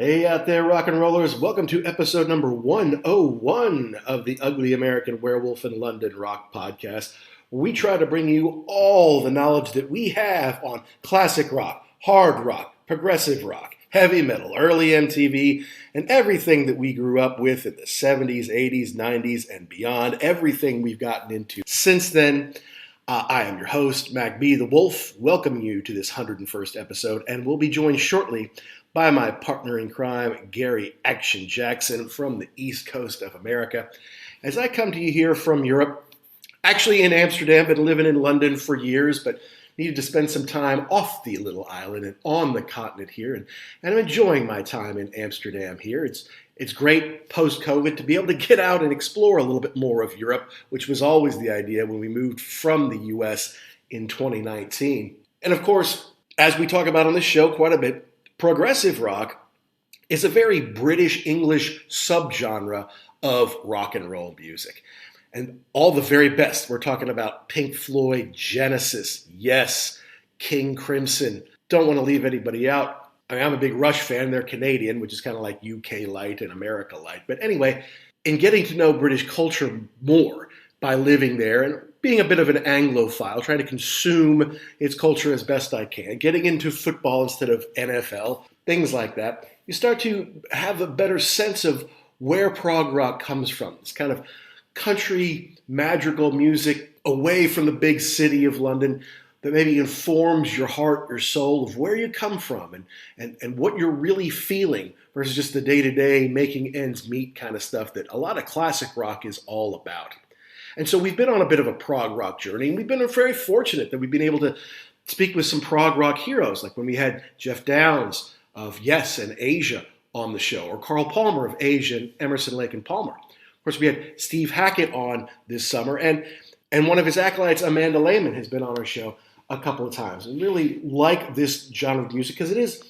Hey out there, rock and rollers. Welcome to episode number 101 of the Ugly American Werewolf in London Rock Podcast, where we try to bring you all the knowledge that we have on classic rock, hard rock, progressive rock, heavy metal, early MTV, and everything that we grew up with in the 70s, 80s, 90s, and beyond, everything we've gotten into since then. I am your host, Mac B. the Wolf, welcoming you to this 101st episode, and we'll be joined shortly by my partner in crime, Gary Action Jackson from the East Coast of America. As I come to you here from Europe, actually in Amsterdam, been living in London for years, but needed to spend some time off the little island and on the continent here, and I'm enjoying my time in Amsterdam here. It's great post-COVID to be able to get out and explore a little bit more of Europe, which was always the idea when we moved from the U.S. in 2019. And of course, as we talk about on this show quite a bit, progressive rock is a very British English subgenre of rock and roll music. And all the very best. We're talking about Pink Floyd, Genesis, Yes, King Crimson. Don't want to leave anybody out. I mean, I'm a big Rush fan. They're Canadian, which is kind of like UK light and America light. But anyway, in getting to know British culture more by living there and being a bit of an Anglophile, trying to consume its culture as best I can, getting into football instead of NFL, things like that, you start to have a better sense of where prog rock comes from. This kind of country madrigal music away from the big city of London that maybe informs your heart, your soul of where you come from and what you're really feeling versus just the day-to-day making ends meet kind of stuff that a lot of classic rock is all about. And so we've been on a bit of a prog rock journey, and we've been very fortunate that we've been able to speak with some prog rock heroes, like when we had Jeff Downs of Yes and Asia on the show, or Carl Palmer of Asia and Emerson, Lake and Palmer. Of course, we had Steve Hackett on this summer, and one of his acolytes, Amanda Lehman, has been on our show a couple of times. And really like this genre of music because it is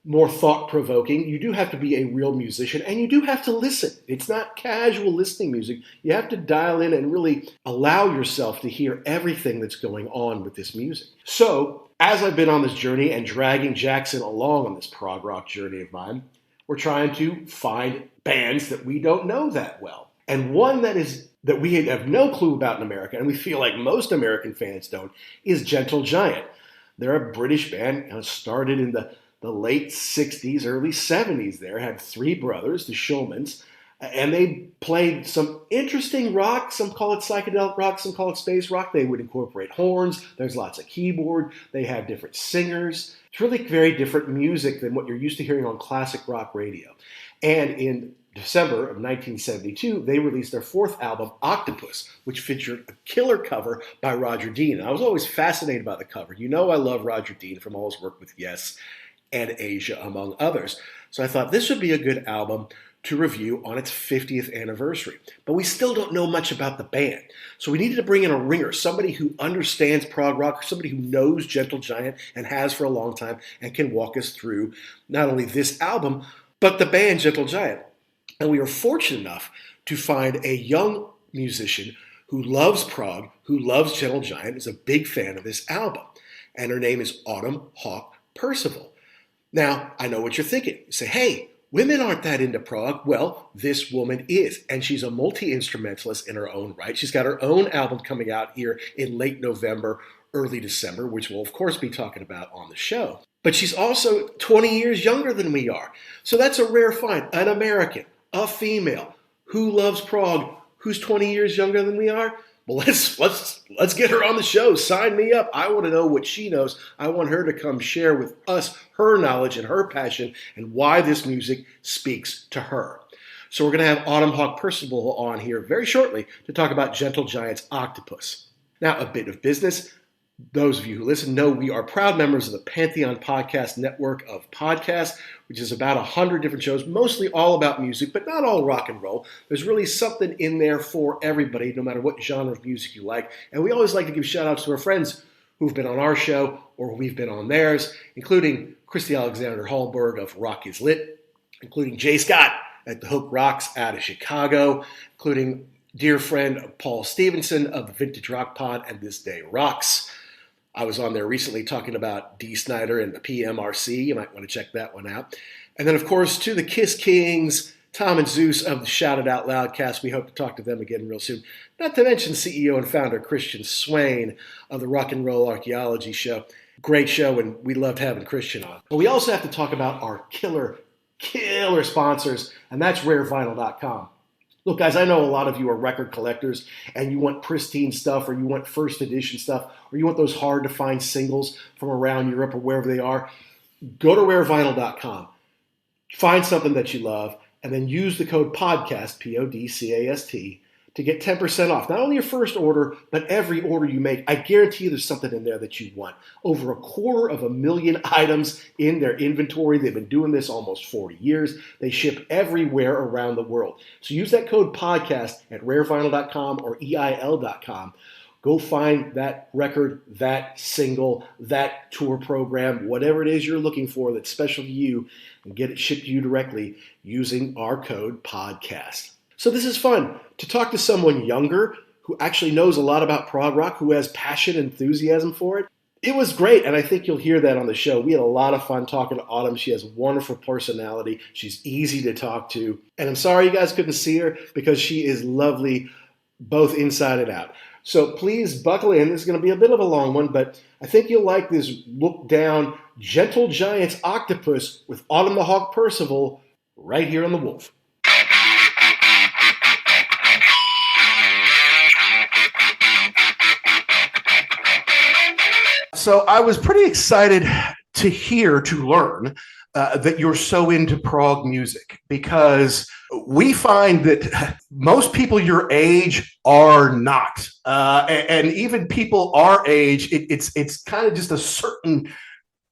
more thought-provoking. You do have to be a real musician, and you do have to listen. It's not casual listening music. You have to dial in and really allow yourself to hear everything that's going on with this music. So, as I've been on this journey and dragging Jackson along on this prog rock journey of mine, we're trying to find bands that we don't know that well. And one that we have no clue about in America, and we feel like most American fans don't, is Gentle Giant. They're a British band, started in the late 60s, early 70s there, had three brothers, the Shulmans, and they played some interesting rock. Some call it psychedelic rock, some call it space rock. They would incorporate horns. There's lots of keyboard. They have different singers. It's really very different music than what you're used to hearing on classic rock radio. And in December of 1972, they released their fourth album, Octopus, which featured a killer cover by Roger Dean. And I was always fascinated by the cover. You know I love Roger Dean from all his work with Yes and Asia, among others. So I thought this would be a good album to review on its 50th anniversary. But we still don't know much about the band. So we needed to bring in a ringer, somebody who understands prog rock, somebody who knows Gentle Giant and has for a long time and can walk us through not only this album, but the band Gentle Giant. And we were fortunate enough to find a young musician who loves prog, who loves Gentle Giant, is a big fan of this album. And her name is Hawk Percival. Now, I know what you're thinking. You say, hey, women aren't that into prog. Well, this woman is, and she's a multi-instrumentalist in her own right. She's got her own album coming out here in late November, early December, which we'll, of course, be talking about on the show. But she's also 20 years younger than we are. So that's a rare find. An American, a female, who loves prog, who's 20 years younger than we are. Well, let's get her on the show. Sign me up. I want to know what she knows. I want her to come share with us her knowledge and her passion and why this music speaks to her. So we're going to have Hawk Percival on here very shortly to talk about Gentle Giant's Octopus. Now, a bit of business. Those of you who listen know we are proud members of the Pantheon Podcast Network of podcasts, which is about 100 different shows, mostly all about music, but not all rock and roll. There's really something in there for everybody, no matter what genre of music you like. And we always like to give shout-outs to our friends who've been on our show or we've been on theirs, including Christy Alexander Hallberg of Rock is Lit, including Jay Scott at The Hook Rocks out of Chicago, including dear friend Paul Stevenson of the Vintage Rock Pod and This Day Rocks. I was on there recently talking about Dee Snider and the PMRC. You might want to check that one out. And then, of course, to the Kiss Kings, Tom and Zeus of the Shout It Out Loud cast. We hope to talk to them again real soon. Not to mention CEO and founder Christian Swain of the Rock and Roll Archaeology Show. Great show, and we loved having Christian on. But we also have to talk about our killer sponsors, and that's rarevinyl.com. Look, guys, I know a lot of you are record collectors, and you want pristine stuff, or you want first edition stuff, or you want those hard-to-find singles from around Europe or wherever they are. Go to rarevinyl.com. Find something that you love, and then use the code PODCAST, PODCAST, to get 10% off. Not only your first order, but every order you make. I guarantee you there's something in there that you want. Over 250,000 items in their inventory. They've been doing this almost 40 years. They ship everywhere around the world. So use that code PODCAST at rarevinyl.com or EIL.com. Go find that record, that single, that tour program, whatever it is you're looking for that's special to you, and get it shipped to you directly using our code PODCAST. So this is fun, to talk to someone younger who actually knows a lot about prog rock, who has passion and enthusiasm for it. It was great, and I think you'll hear that on the show. We had a lot of fun talking to Autumn. She has a wonderful personality. She's easy to talk to. And I'm sorry you guys couldn't see her, because she is lovely both inside and out. So please buckle in. This is going to be a bit of a long one, but I think you'll like this look down Gentle Giant's Octopus with Autumn the Hawk Percival right here on The Wolf. So I was pretty excited to learn that you're so into prog music, because we find that most people your age are not. And even people our age, it's kind of just a certain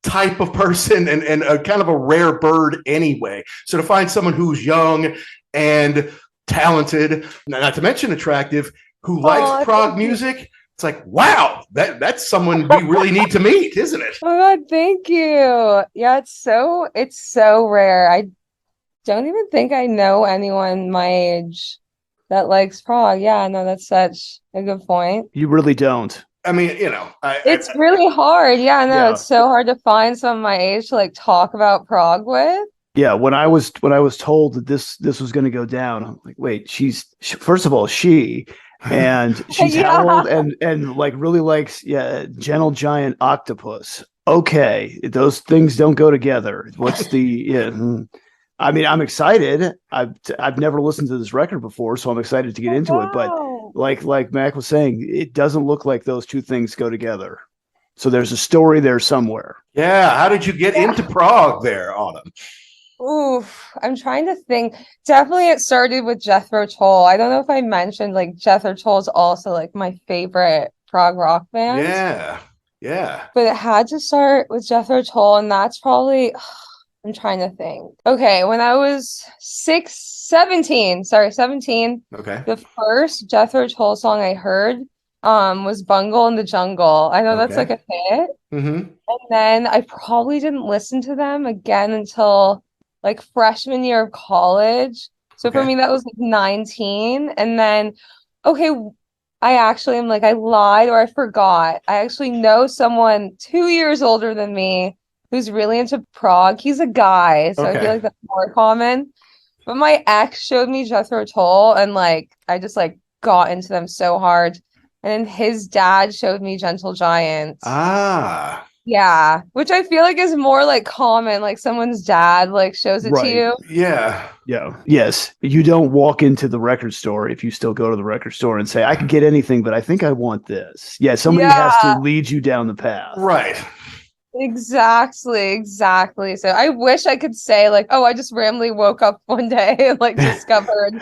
type of person and a kind of a rare bird anyway. So to find someone who's young and talented, not to mention attractive, who likes prog music, it's like, wow, that's someone we really need to meet, isn't it? Oh my God, thank you. Yeah, it's so rare. I don't even think I know anyone my age that likes prog. Yeah, no, that's such a good point. You really don't. I mean, it's really hard. Yeah, no, yeah. It's so hard to find someone my age to like talk about prog with. Yeah, when I was told that this was going to go down, I'm like, wait, first of all, and she's how old and like really likes Gentle Giant Octopus. Okay, those things don't go together. What's the I mean, I'm excited. I've never listened to this record before, so I'm excited to get into it. But like Mac was saying, it doesn't look like those two things go together. So there's a story there somewhere. Yeah, how did you get into prog there, Autumn? Oof, I'm trying to think. Definitely it started with Jethro Tull. I don't know if I mentioned, like, Jethro Tull is also like my favorite prog rock band. Yeah. But it had to start with Jethro Tull, and that's probably, I'm trying to think. Okay, when I was 17. Okay. The first Jethro Tull song I heard was Bungle in the Jungle. I know that's like a hit. Mm-hmm. And then I probably didn't listen to them again until like freshman year of college. So for me, that was like 19. And then, I actually am like, I lied or I forgot. I actually know someone 2 years older than me who's really into prog. He's a guy, so I feel like that's more common. But my ex showed me Jethro Tull, and like, I just like got into them so hard. And then his dad showed me Gentle Giant. Yeah, which I feel like is more like common, like someone's dad like shows it to you. Yeah. Yes. You don't walk into the record store, if you still go to the record store, and say, I could get anything, but I think I want this. Yeah, somebody has to lead you down the path. Right. Exactly. So I wish I could say like, oh, I just randomly woke up one day and like discovered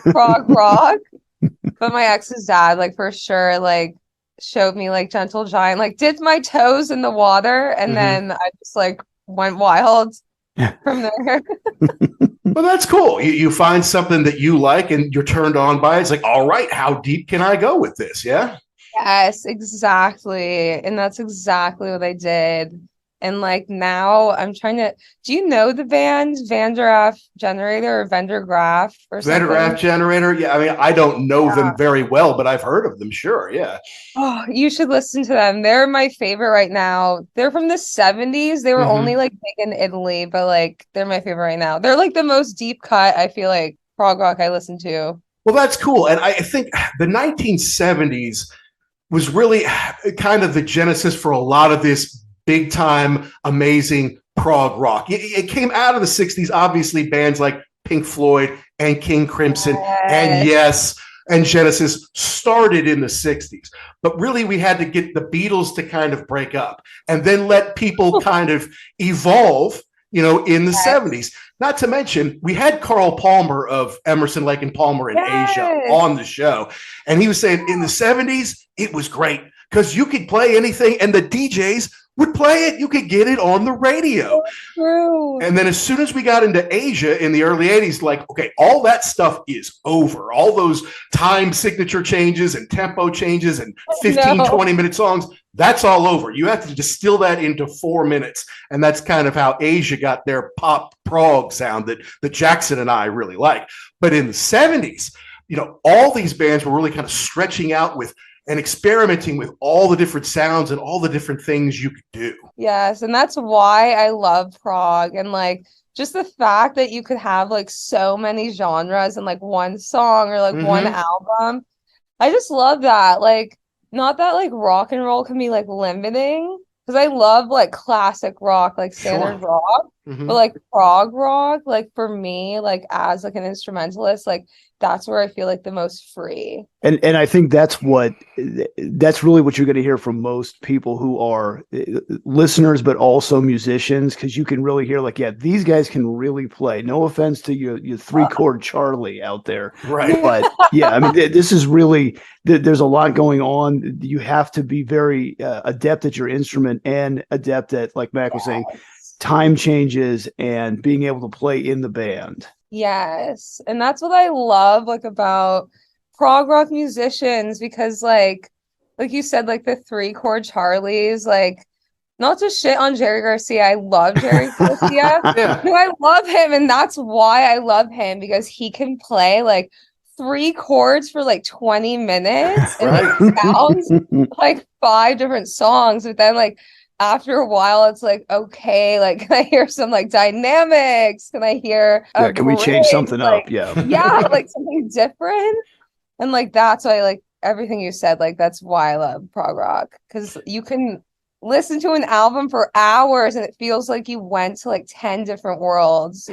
prog rock. But my ex's dad, like, for sure, like, showed me like Gentle Giant, like dipped my toes in the water, and then I just like went wild from there. Well, that's cool. You find something that you like and you're turned on by it. It's like, all right, how deep can I go with this? Yeah. Yes, exactly. And that's exactly what I did. And like now I'm trying to, do you know the band Vandergraaf Generator or Vandergraaf or something? Vandergraaf Generator. Yeah, I mean, I don't know them very well, but I've heard of them. Sure, yeah. Oh, you should listen to them. They're my favorite right now. They're from the 70s. They were only like big in Italy, but like they're my favorite right now. They're like the most deep cut, I feel like, prog rock I listen to. Well, that's cool. And I think the 1970s was really kind of the genesis for a lot of this big time, amazing prog rock. It came out of the 60s, obviously, bands like Pink Floyd and King Crimson and Yes and Genesis started in the 60s. But really, we had to get the Beatles to kind of break up and then let people kind of evolve, in the 70s. Not to mention, we had Carl Palmer of Emerson, Lake and Palmer in Asia on the show. And he was saying in the 70s, it was great because you could play anything and the DJs would play it. You could get it on the radio. True. And then as soon as we got into Asia in the early 80s, like, okay, all that stuff is over. All those time signature changes and tempo changes and 20-minute songs, that's all over. You have to distill that into 4 minutes. And that's kind of how Asia got their pop prog sound that Jackson and I really like. But in the 70s, all these bands were really kind of stretching out with and experimenting with all the different sounds and all the different things you could do. Yes, and that's why I love prog, and like just the fact that you could have like so many genres in like one song or like one album. I just love that. Like, not that like rock and roll can be like limiting, because I love like classic rock, like standard rock, but like prog rock, like for me, like as like an instrumentalist, like that's where I feel like the most free. And I think that's really what you're going to hear from most people who are listeners, but also musicians, because you can really hear like, yeah, these guys can really play. No offense to your 3-chord Charlie out there. Right. But yeah, I mean, this is really, there's a lot going on. You have to be very adept at your instrument and adept at, like Mac was saying, time changes and being able to play in the band. Yes. And that's what I love like about prog rock musicians, because like you said, like the 3-chord Charlies, like not to shit on Jerry Garcia. I love Jerry Garcia. No, I love him, and that's why I love him, because he can play like 3 chords for like 20 minutes and it sounds like 5 different songs, but then like after a while it's like, okay, like can I hear some like dynamics? Can I hear can we change something like, up? Yeah. Like something different. And like that's why, like everything you said, like that's why I love prog rock, because you can listen to an album for hours and it feels like you went to like 10 different worlds,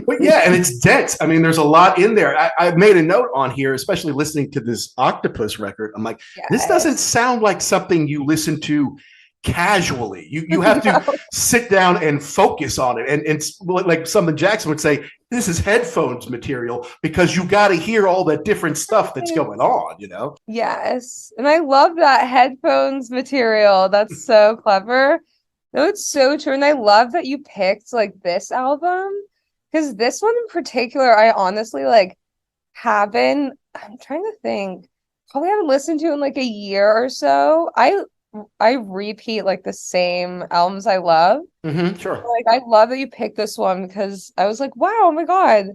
But yeah, and it's dense. I mean, there's a lot in there. I've made a note on here, especially listening to this Octopus record. I'm like, this doesn't sound like something you listen to casually. You have to sit down and focus on it. And it's like something Jackson would say, this is headphones material, because you got to hear all the different stuff that's going on, Yes. And I love that headphones material. That's so clever. No, it's so true. And I love that you picked like this album, because this one in particular, I honestly like I'm trying to think, probably haven't listened to in like a year or so. I repeat like the same albums I love. Sure. Like I love that you picked this one, because I was like, wow, oh my God,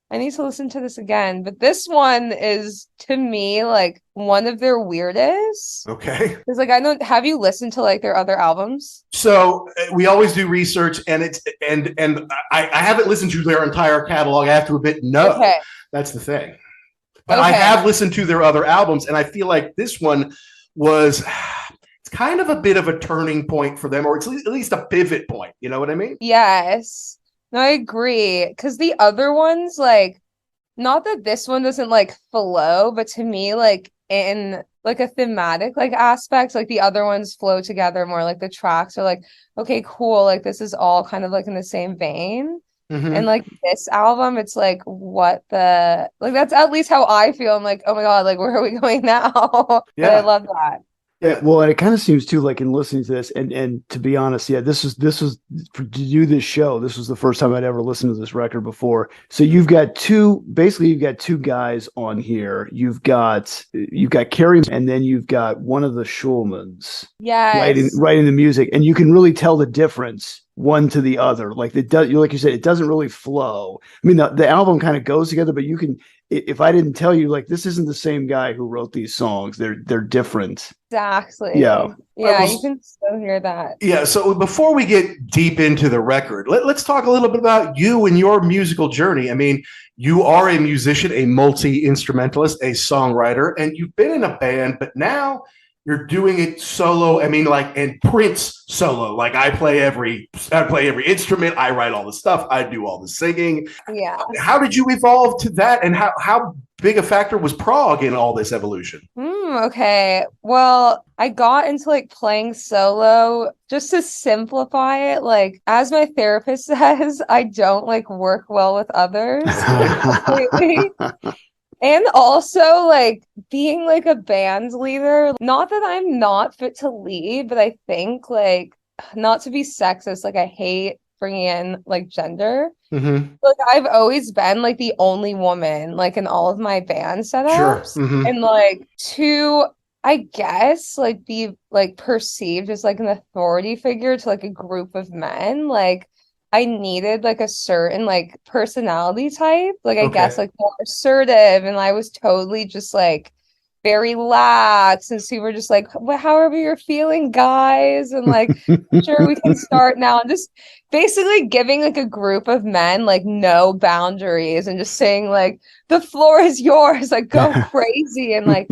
I need to listen to this again. But this one is, to me, like one of their weirdest. Okay. Because like have you listened to like their other albums? So we always do research, and I haven't listened to their entire catalog. I have to admit, no. Okay. That's the thing. But I have listened to their other albums, and I feel like this one was, it's kind of a bit of a turning point for them, or it's at least a pivot point. You know what I mean? Yes. No, I agree. Because the other ones, like, not that this one doesn't like flow, but to me, like in like a thematic like aspect, like the other ones flow together more. Like the tracks are like, okay, cool. Like this is all kind of like in the same vein. And like this album, it's like, that's at least how I feel. I'm like, oh my God, like where are we going now? Yeah. But I love that. Yeah, well, and it kind of seems too like in listening to this, and to be honest, yeah, this was to do this show. This was the first time I'd ever listened to this record before. So you've got you've got two guys on here. You've got Carrie, and then you've got one of the Schulmans Yes. writing the music, and you can really tell the difference one to the other. Like like you said, it doesn't really flow. I mean, the album kind of goes together, but you can. If I didn't tell you, like, this isn't the same guy who wrote these songs, they're different. Exactly. Yeah. You can still hear that. Yeah. So before we get deep into the record, let's talk a little bit about you and your musical journey. I mean, you are a musician, a multi-instrumentalist, a songwriter, and you've been in a band, but now you're doing it solo. I mean, like, and Prince solo. Like, I play every instrument. I write all the stuff. I do all the singing. Yeah. How did you evolve to that? And how big a factor was prog in all this evolution? Okay. Well, I got into like playing solo just to simplify it. Like, as my therapist says, I don't like work well with others. Completely. And also, like, being like a band leader, not that I'm not fit to lead, but I think, like, not to be sexist, like, I hate bringing in like gender. Like, I've always been like the only woman, like, in all of my band setups. Sure. And like, to, I guess, like, be like perceived as like an authority figure to like a group of men, like, I needed like a certain like personality type, like I guess like more assertive, and I was totally just like very lax, and so we were just like, well, however you're feeling, guys, and like sure we can start now, and just basically giving like a group of men like no boundaries and just saying like the floor is yours, like go crazy. And like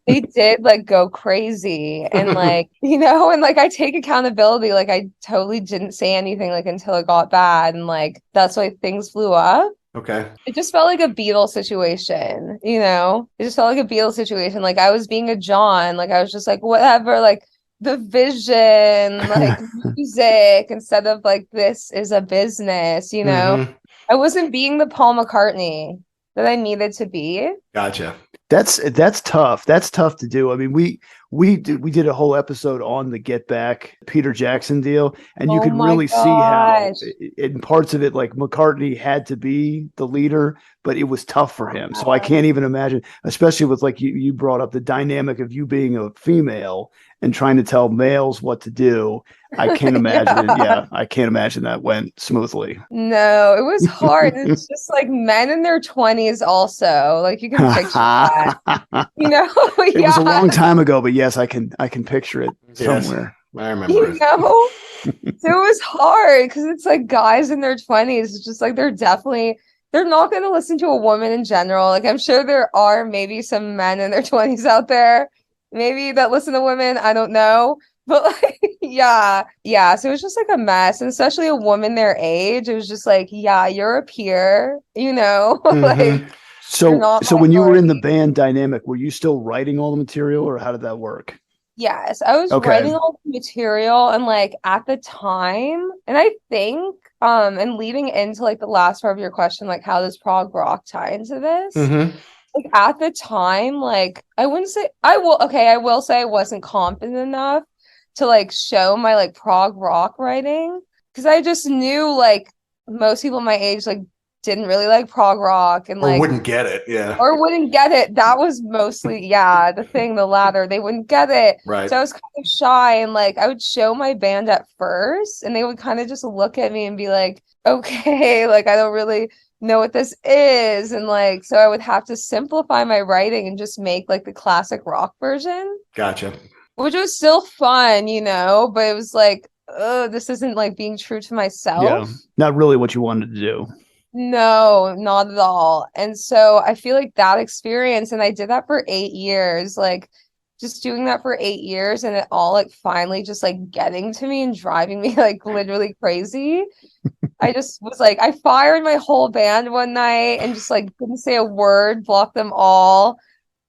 they did like go crazy, and like, you know, and like I take accountability, like I totally didn't say anything like until it got bad, and like that's why things blew up. Okay. It just felt like a Beatles situation, you know? It just felt like a Beatles situation. Like I was being a John, like I was just like whatever, like the vision, like music, instead of like this is a business, you know? I wasn't being the Paul McCartney that I needed to be. Gotcha. That's tough. That's tough to do. I mean, we did a whole episode on the Get Back Peter Jackson deal, and you could really see how in parts of it, like McCartney had to be the leader, but it was tough for him. So I can't even imagine, especially with like you brought up the dynamic of you being a female and trying to tell males what to do. I can't imagine. I can't imagine that went smoothly. No, it was hard. It's just like men in their 20s also. Like you can picture that. You know? It was a long time ago, but yes, I can picture it somewhere. I remember. You know? So it was hard because it's like guys in their 20s. It's just like they're not going to listen to a woman in general. Like I'm sure there are maybe some men in their 20s out there, maybe that listen to women. I don't know. But like, yeah. So it was just like a mess. And especially a woman their age, it was just like, yeah, you're a peer, you know? Like, so when you were in the band dynamic, were you still writing all the material, or how did that work? Yes, I was writing all the material, and like at the time, and I think and leading into like the last part of your question, like how does prog rock tie into this? Like at the time, like I will say I wasn't confident enough to like show my like prog rock writing, because I just knew like most people my age like didn't really like prog rock, and like wouldn't get it. That was mostly the latter. They wouldn't get it, right? So I was kind of shy, and like I would show my band at first and they would kind of just look at me and be like, okay, like I don't really know what this is, and like so I would have to simplify my writing and just make like the classic rock version. Gotcha. Which was still fun, you know, but it was like, oh, this isn't like being true to myself. Yeah, not really what you wanted to do. No, not at all. And so I feel like that experience, and I did that for 8 years, like just doing that for 8 years, and it all like finally just like getting to me and driving me like literally crazy. I just was like, I fired my whole band one night and just like didn't say a word, blocked them all.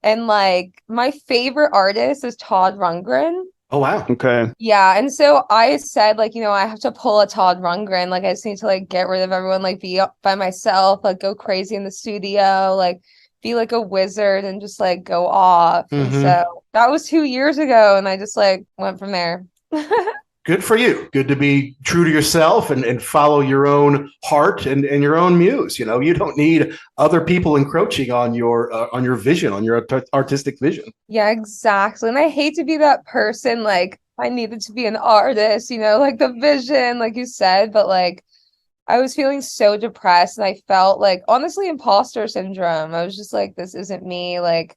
And like my favorite artist is Todd Rundgren. Oh, wow. Okay. Yeah. And so I said, like, you know, I have to pull a Todd Rundgren. Like, I just need to like get rid of everyone, like be up by myself, like go crazy in the studio, like be like a wizard and just like go off. And Mm-hmm. so that was 2 years ago, and I just like went from there. Good for you. Good to be true to yourself and follow your own heart and your own muse. You know, you don't need other people encroaching on your vision, on your artistic vision. Yeah, exactly. And I hate to be that person, like I needed to be an artist, you know, like the vision, like you said, but like I was feeling so depressed and I felt like honestly imposter syndrome. I was just like, this isn't me. Like,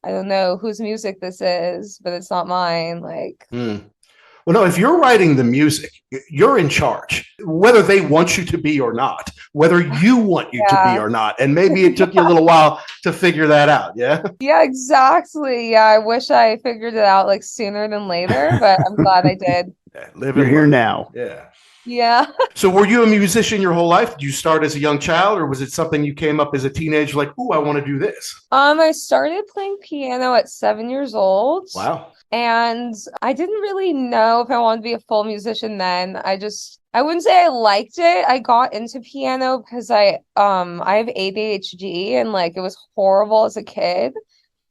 I don't know whose music this is, but it's not mine. Like, Well, no, if you're writing the music, you're in charge, whether they want you to be or not, whether you want you to be or not. And maybe it took you a little while to figure that out. Yeah. Yeah, exactly. Yeah, I wish I figured it out like sooner than later, but I'm glad I did. You're here now. Yeah. Yeah. So were you a musician your whole life? Did you start as a young child, or was it something you came up as a teenager like, ooh, I want to do this? I started playing piano at 7 years old. Wow. And I didn't really know if I wanted to be a full musician then. I wouldn't say I liked it. I got into piano because I have ADHD and like it was horrible as a kid.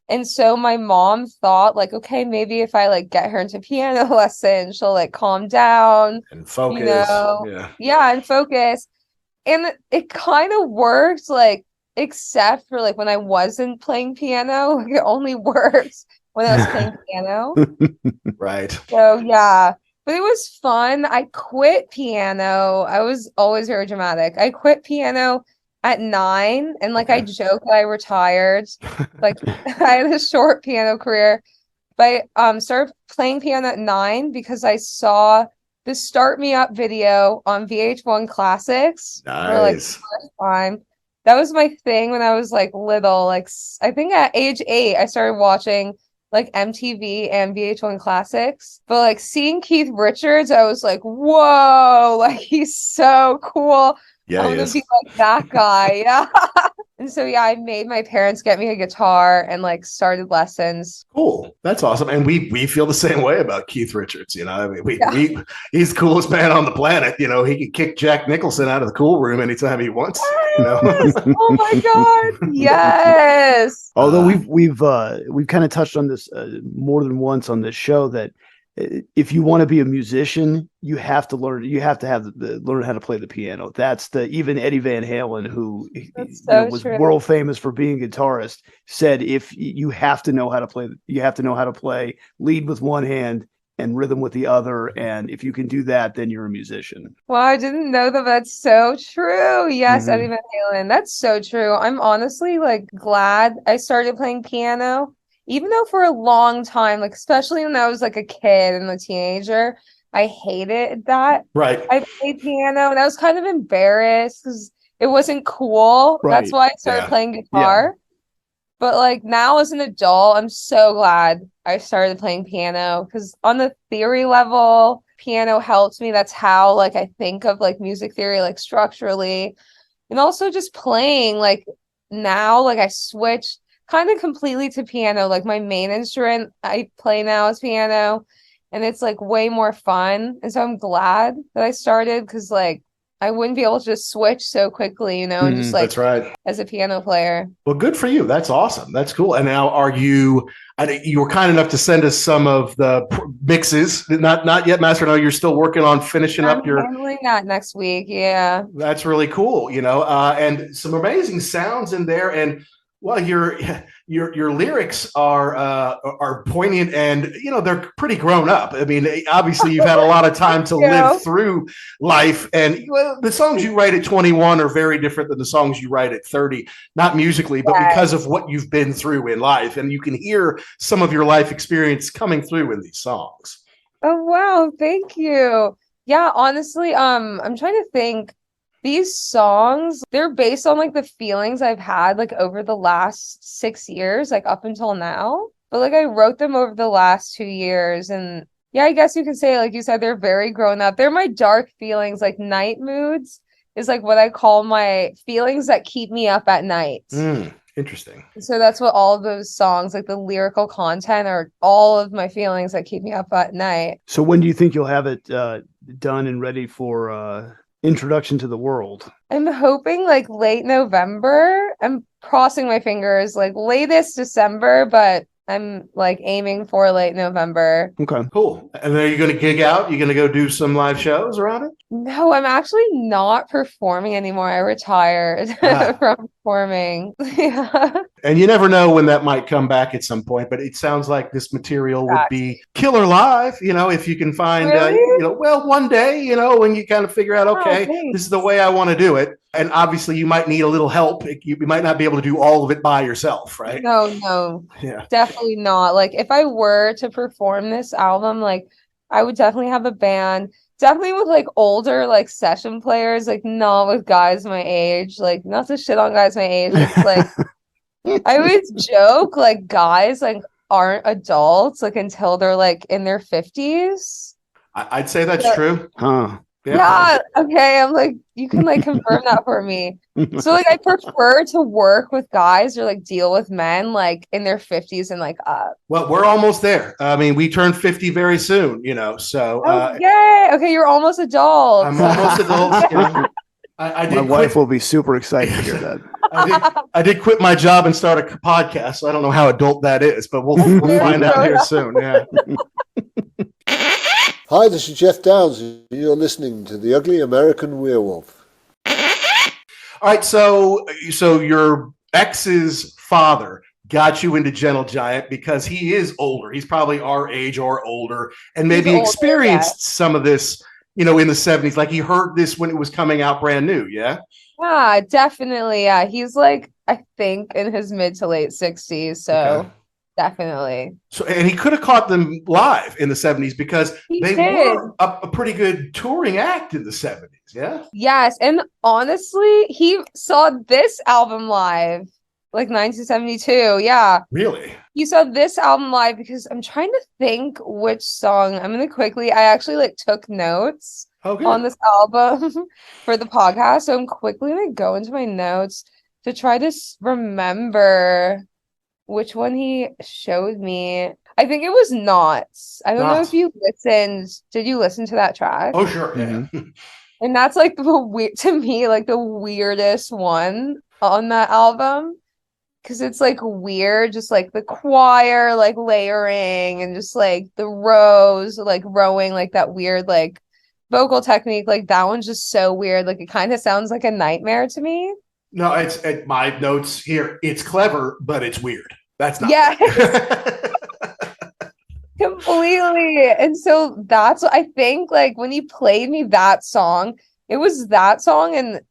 And so my mom thought like, okay, maybe if I like get her into piano lessons, she'll like calm down and focus. You know? Yeah, and focus. And it kind of worked, like, except for like when I wasn't playing piano, like, it only worked when I was playing piano. Right. So yeah, but it was fun. I quit piano. I was always very dramatic. I quit piano at 9, and like I joke that I retired. Like I had a short piano career, but I started playing piano at 9 because I saw the Start Me Up video on VH1 Classics for like the first time. That was my thing when I was like little. Like I think at age 8, I started watching like MTV and VH1 Classics. But like seeing Keith Richards, I was like, whoa, like he's so cool. Yeah, I want to be like that guy. Yeah. And so yeah, I made my parents get me a guitar and like started lessons. Cool. That's awesome. And we feel the same way about Keith Richards. You know, I mean, he's the coolest man on the planet. You know, he can kick Jack Nicholson out of the cool room anytime he wants. Yes! You know? Oh my God. Yes. Although we've kind of touched on this more than once on this show that if you want to be a musician, you have to learn. You have to have learn how to play the piano. That's even Eddie Van Halen, who was world famous for being a guitarist, said if you have to know how to play, you have to know how to play lead with one hand and rhythm with the other. And if you can do that, then you're a musician. Well, I didn't know that. That's so true. Yes, Eddie Van Halen. That's so true. I'm honestly like glad I started playing piano. Even though for a long time, like especially when I was like a kid and a teenager, I hated that. Right. I played piano and I was kind of embarrassed because it wasn't cool. Right. That's why I started playing guitar. Yeah. But like now as an adult, I'm so glad I started playing piano because on the theory level, piano helps me. That's how like I think of like music theory, like structurally, and also just playing. Like now, like I switched kind of completely to piano. Like my main instrument I play now is piano, and it's like way more fun. And so I'm glad that I started because like I wouldn't be able to just switch so quickly, you know, and just like that's right. As a piano player. Well, good for you. That's awesome. That's cool. And now you were kind enough to send us some of the mixes, not yet mastered. I know you're still working on finishing up your handling that next week. Yeah. That's really cool, you know, and some amazing sounds in there. And well, your lyrics are poignant and, you know, they're pretty grown up. I mean, obviously you've had a lot of time to live through life, and the songs you write at 21 are very different than the songs you write at 30, not musically, but because of what you've been through in life. And you can hear some of your life experience coming through in these songs. Oh, wow. Thank you. Yeah, honestly, I'm trying to think. These songs, they're based on like the feelings I've had like over the last 6 years, like up until now. But like I wrote them over the last 2 years. And yeah, I guess you can say, like you said, they're very grown up. They're my dark feelings, like night moods is like what I call my feelings that keep me up at night. Interesting. So that's what all of those songs, like the lyrical content, are all of my feelings that keep me up at night. So when do you think you'll have it done and ready for introduction to the world? I'm hoping like late November. I'm crossing my fingers, like latest December, but I'm like aiming for late November. Okay. Cool. And then are you going to gig out? You going to go do some live shows around it? No, I'm actually not performing anymore. I retired from performing. Yeah. And you never know when that might come back at some point, but it sounds like this material would be killer live, if you can find, Really? one day, when you kind of figure out, okay, this is the way I want to do it. And obviously you might need a little help. You might not be able to do all of it by yourself, right? No, yeah, definitely not. Like if I were to perform this album, like I would definitely have a band, definitely with like older like session players, like not with guys my age, like not to shit on guys my age. It's like I always joke like guys like aren't adults like until they're like in their 50s. I'd say that's true. Huh. Yeah, okay. I'm like, you can like confirm that for me. So like I prefer to work with guys or like deal with men like in their 50s and like up. Well, we're almost there. I mean, we turn 50 very soon, so yay. Okay, you're almost adult. I'm almost adult. I did My wife will be super excited to hear that. I did quit my job and start a podcast, so I don't know how adult that is, but we'll find out here soon. Yeah. Hi, this is Jeff Downs. You're listening to The Ugly American Werewolf. All right, so your ex's father got you into Gentle Giant because he is older. He's probably our age or older, and maybe experienced some of this, in the 70s. Like he heard this when it was coming out brand new, yeah? Yeah, definitely. Yeah, he's like, I think in his mid to late 60s, so... Okay. Definitely. So, and he could have caught them live in the 70s because they were a pretty good touring act in the 70s. Yeah. Yes. And honestly, he saw this album live like 1972. Yeah. Really? He saw this album live because I'm trying to think which song. I'm going to quickly, I actually like took notes on this album for the podcast. So I'm quickly going to go into my notes to try to remember which one he showed me. I think it was Knots. I don't know if you listened. Did you listen to that track? Oh, sure. Yeah. And that's like to me, like the weirdest one on that album. Because it's like weird, just like the choir, like layering and just like the rows, like rowing, like that weird, like vocal technique. Like that one's just so weird. Like it kind of sounds like a nightmare to me. No, it's my notes here. It's clever, but it's weird. That's not. Yeah. Completely. And so that's what I think, like when he played me that song, it was that song. And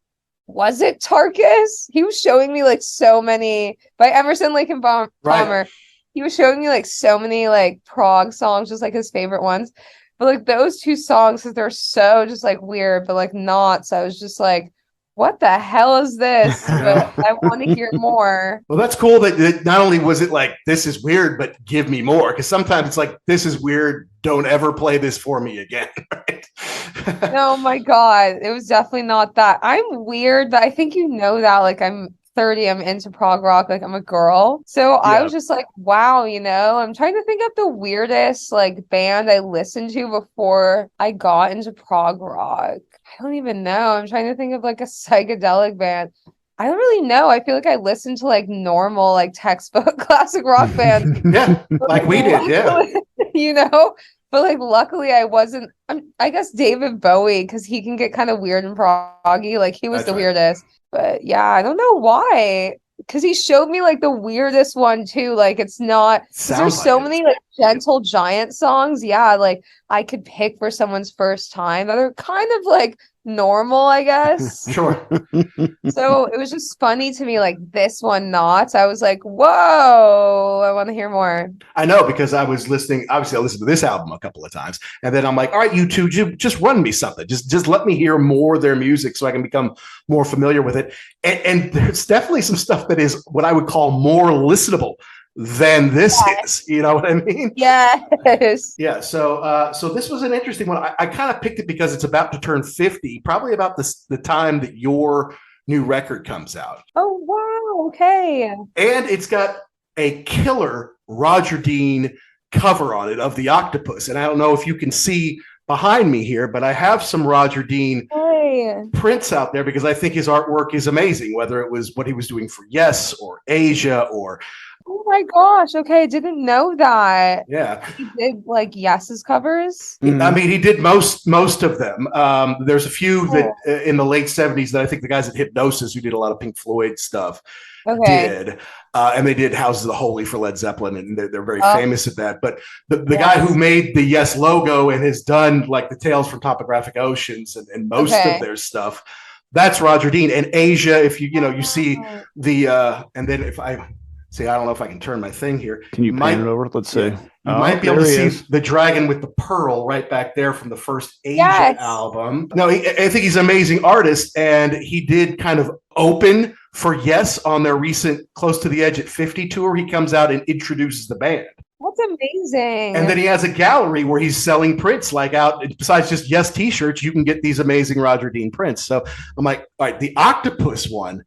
was it Tarkus? He was showing me like so many by Emerson, Lake and Palmer. Right. He was showing me like so many like prog songs, just like his favorite ones. But like those two songs, because they're so just like weird, but like not. So I was just like, what the hell is this? But I want to hear more. Well, that's cool that not only was it like, this is weird, but give me more. Because sometimes it's like, this is weird. Don't ever play this for me again. Right? No, my God. It was definitely not that. I'm weird, but I think you know that. Like I'm 30, I'm into prog rock. Like I'm a girl. So I was just like, wow, I'm trying to think of the weirdest like band I listened to before I got into prog rock. I don't even know. I'm trying to think of like a psychedelic band. I don't really know. I feel like I listened to like normal, like textbook classic rock bands. Yeah, like we did. Yeah. But like luckily I wasn't. I guess David Bowie, because he can get kind of weird and proggy. Like he was the weirdest. But yeah, I don't know why. Because he showed me like the weirdest one too. Like it's not. There's so many like Gentle Giant songs. Yeah, like I could pick for someone's first time that are kind of like normal, I guess. Sure. So it was just funny to me, like this one not. I was like, whoa, I want to hear more. I know, because I was listening. Obviously, I listened to this album a couple of times, and then I'm like, all right, you two, just run me something. Just let me hear more of their music so I can become more familiar with it. And there's definitely some stuff that is what I would call more listenable than this is. You know what I mean? Yes. Yeah. So this was an interesting one. I kind of picked it because it's about to turn 50, probably about the time that your new record comes out. Oh, wow. Okay. And it's got a killer Roger Dean cover on it of the Octopus. And I don't know if you can see behind me here, but I have some Roger Dean Prince out there because I think his artwork is amazing, whether it was what he was doing for Yes or Asia or. Oh my gosh. Okay. I didn't know that. Yeah. He did like Yes's covers. I mean, he did most of them. There's a few that in the late 70s that I think the guys at Hypnosis, who did a lot of Pink Floyd stuff, did. And they did Houses of the Holy for Led Zeppelin, and they're very famous at that. But the guy who made the Yes logo and has done like the Tales from Topographic Oceans and most of their stuff, that's Roger Dean. And Asia, if you see the and then if I see, I don't know if I can turn my thing here. Can you pan it over? Let's see. You might be able to see the dragon with the pearl right back there from the first Asia album. No, I think he's an amazing artist, and he did kind of open for Yes on their recent Close to the Edge at 50 tour. He comes out and introduces the band. That's amazing. And then he has a gallery where he's selling prints, like out, besides just Yes t-shirts, you can get these amazing Roger Dean prints. So I'm like, all right, the Octopus one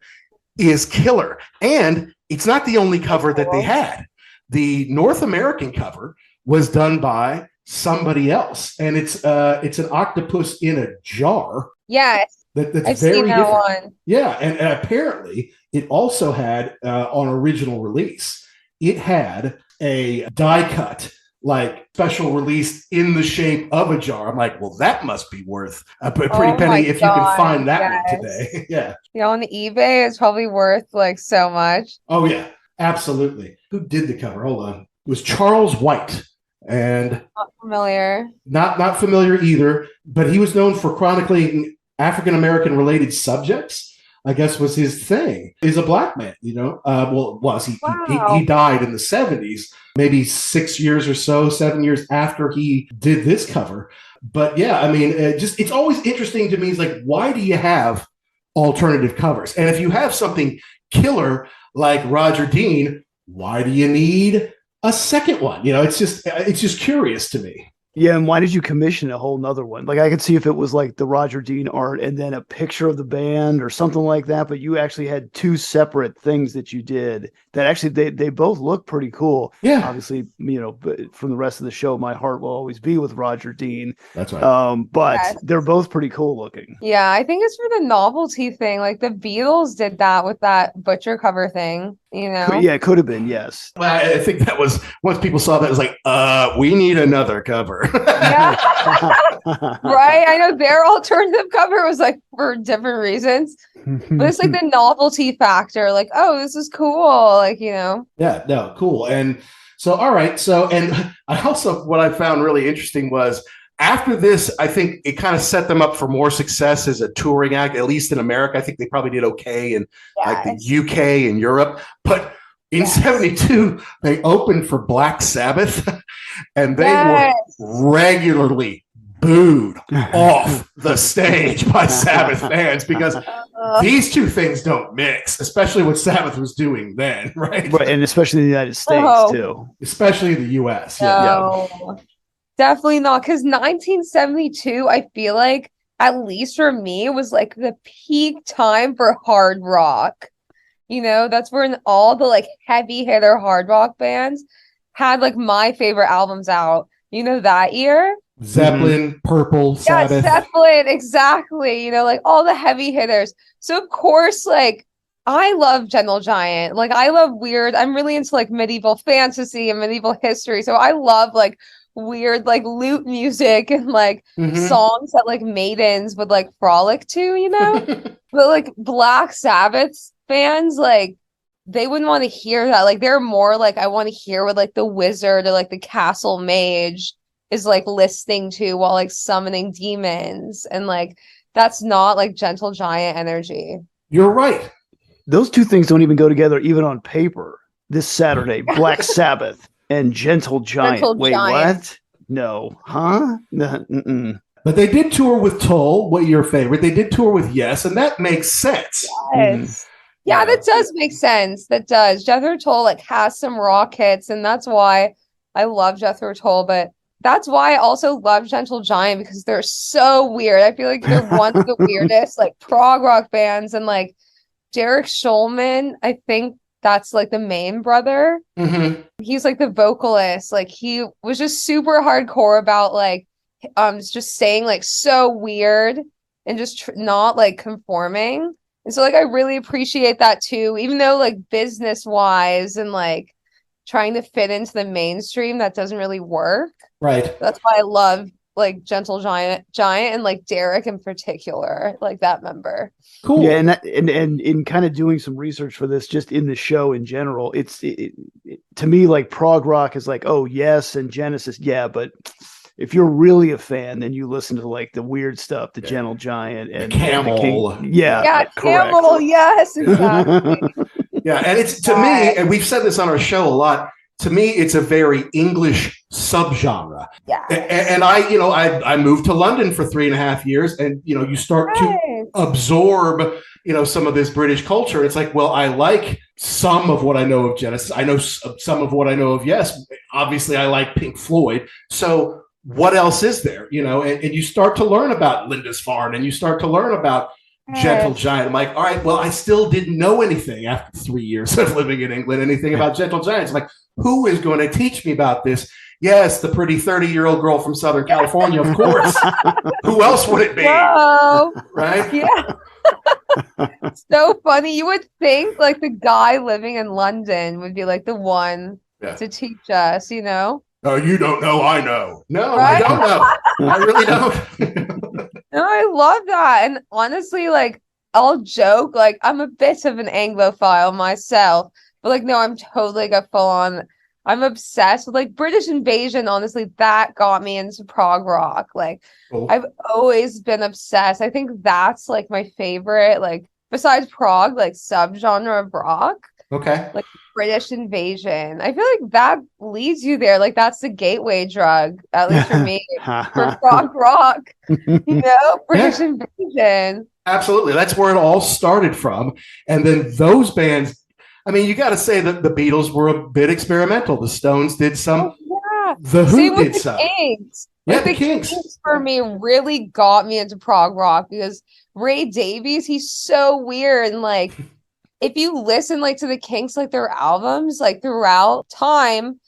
is killer. And it's not the only cover that they had. The North American cover was done by somebody else, and it's an octopus in a jar. Yes, that's I've very seen that different. one. Yeah, and apparently it also had on original release, it had a die cut, like special release in the shape of a jar. I'm like, well, that must be worth a pretty penny if you can find that one today. Yeah. On eBay, it's probably worth like so much. Oh yeah, absolutely. Who did the cover? Hold on. It was Charles White. And not familiar. Not familiar either, but he was known for chronicling African American related subjects. I guess was his thing. He's a black man, Well, it was. He died in the 70s, maybe 6 years or so, 7 years after he did this cover. But yeah, I mean, it's always interesting to me. It's like, why do you have alternative covers? And if you have something killer like Roger Dean, why do you need a second one? It's just curious to me. Yeah, and why did you commission a whole nother one? Like, I could see if it was like the Roger Dean art and then a picture of the band or something like that, but you actually had two separate things that you did that actually they both look pretty cool. Yeah. Obviously, but from the rest of the show, my heart will always be with Roger Dean. That's right. But they're both pretty cool looking. Yeah, I think it's for the novelty thing. Like the Beatles did that with that Butcher cover thing. Yeah, it could have been, yes. Well, I think that was, once people saw that, it was like, we need another cover. Yeah. Right? I know their alternative cover was like for different reasons. But it's like the novelty factor, like, oh, this is cool. Like, Yeah, no, cool. And so, all right. So, and I also, what I found really interesting was, after this, I think it kind of set them up for more success as a touring act, at least in America. I think they probably did okay in like the UK and Europe. But in 72, they opened for Black Sabbath, and they were regularly booed off the stage by Sabbath fans because these two things don't mix, especially what Sabbath was doing then, right? Right, and especially in the United States, too. Especially the U.S. No. Yeah. Definitely not, because 1972, I feel like, at least for me, was like the peak time for hard rock. That's when all the like heavy hitter hard rock bands had like my favorite albums out. That year? Zeppelin, Purple, Sabbath. Yeah, Zeppelin, exactly. Like all the heavy hitters. So of course, like I love Gentle Giant. Like I love weird. I'm really into like medieval fantasy and medieval history. So I love like weird like lute music and like songs that like maidens would like frolic to, but like Black Sabbath fans, like they wouldn't want to hear that. Like they're more like, I want to hear what like the wizard or like the castle mage is like listening to while like summoning demons, and like that's not like Gentle Giant energy. You're right. Those two things don't even go together even on paper. This Saturday, Black Sabbath and Gentle Giant. Wait, what? No. Huh? But they did tour with Toll, what your favorite. They did tour with Yes, and that makes sense. Yes. Yeah, that does make sense. That does. Jethro Tull like has some rock hits, and that's why I love Jethro Tull, but that's why I also love Gentle Giant, because they're so weird. I feel like they're one of the weirdest like prog rock bands, and like Derek Schulman, I think that's like the main brother. He's like the vocalist. Like he was just super hardcore about like just saying like so weird and just not like conforming. And so like I really appreciate that too, even though like business wise and like trying to fit into the mainstream, that doesn't really work. Right. That's why I love like Gentle Giant and like Derek in particular, like that member. Cool. Yeah, and in kind of doing some research for this, just in the show in general, to me like prog rock is like, oh yes, and Genesis, yeah, but if you're really a fan, then you listen to like the weird stuff, the Gentle Giant and Camel. Yeah, correct. Camel, yes, exactly. Yeah, and it's to me, and we've said this on our show a lot. To me, it's a very English subgenre. Yeah. And I moved to London for 3.5 years, and you start to absorb, some of this British culture. It's like, well, I like some of what I know of Genesis. I know some of what I know of Yes. Obviously, I like Pink Floyd. So what else is there? And you start to learn about Lindisfarne, and you start to learn about Gentle Giant. I'm like, all right, well, I still didn't know anything after 3 years of living in England, anything about Gentle Giants. I'm like, who is going to teach me about this? Yes, the pretty 30-year-old girl from Southern California, of course. Who else would it be? Whoa. Right? Yeah. So funny. You would think like the guy living in London would be like the one to teach us, Oh, you don't know, I know. No, right? I don't know. I really don't. No, I love that. And honestly, like, I'll joke, like, I'm a bit of an Anglophile myself, but like, no, I'm totally like a full on, I'm obsessed with like British Invasion. Honestly, that got me into prog rock. Like, I've always been obsessed. I think that's like my favorite, like, besides prog, like subgenre of rock. Okay. Like British Invasion. I feel like that leads you there. Like that's the gateway drug, at least for me, for prog rock. British Invasion. Absolutely. That's where it all started from. And then those bands, I mean, you got to say that the Beatles were a bit experimental. The Stones did some. The Who did some. Kinks. Yeah, the Kinks for me really got me into prog rock because Ray Davies, he's so weird and like. If you listen like to the Kinks, like their albums, like throughout time,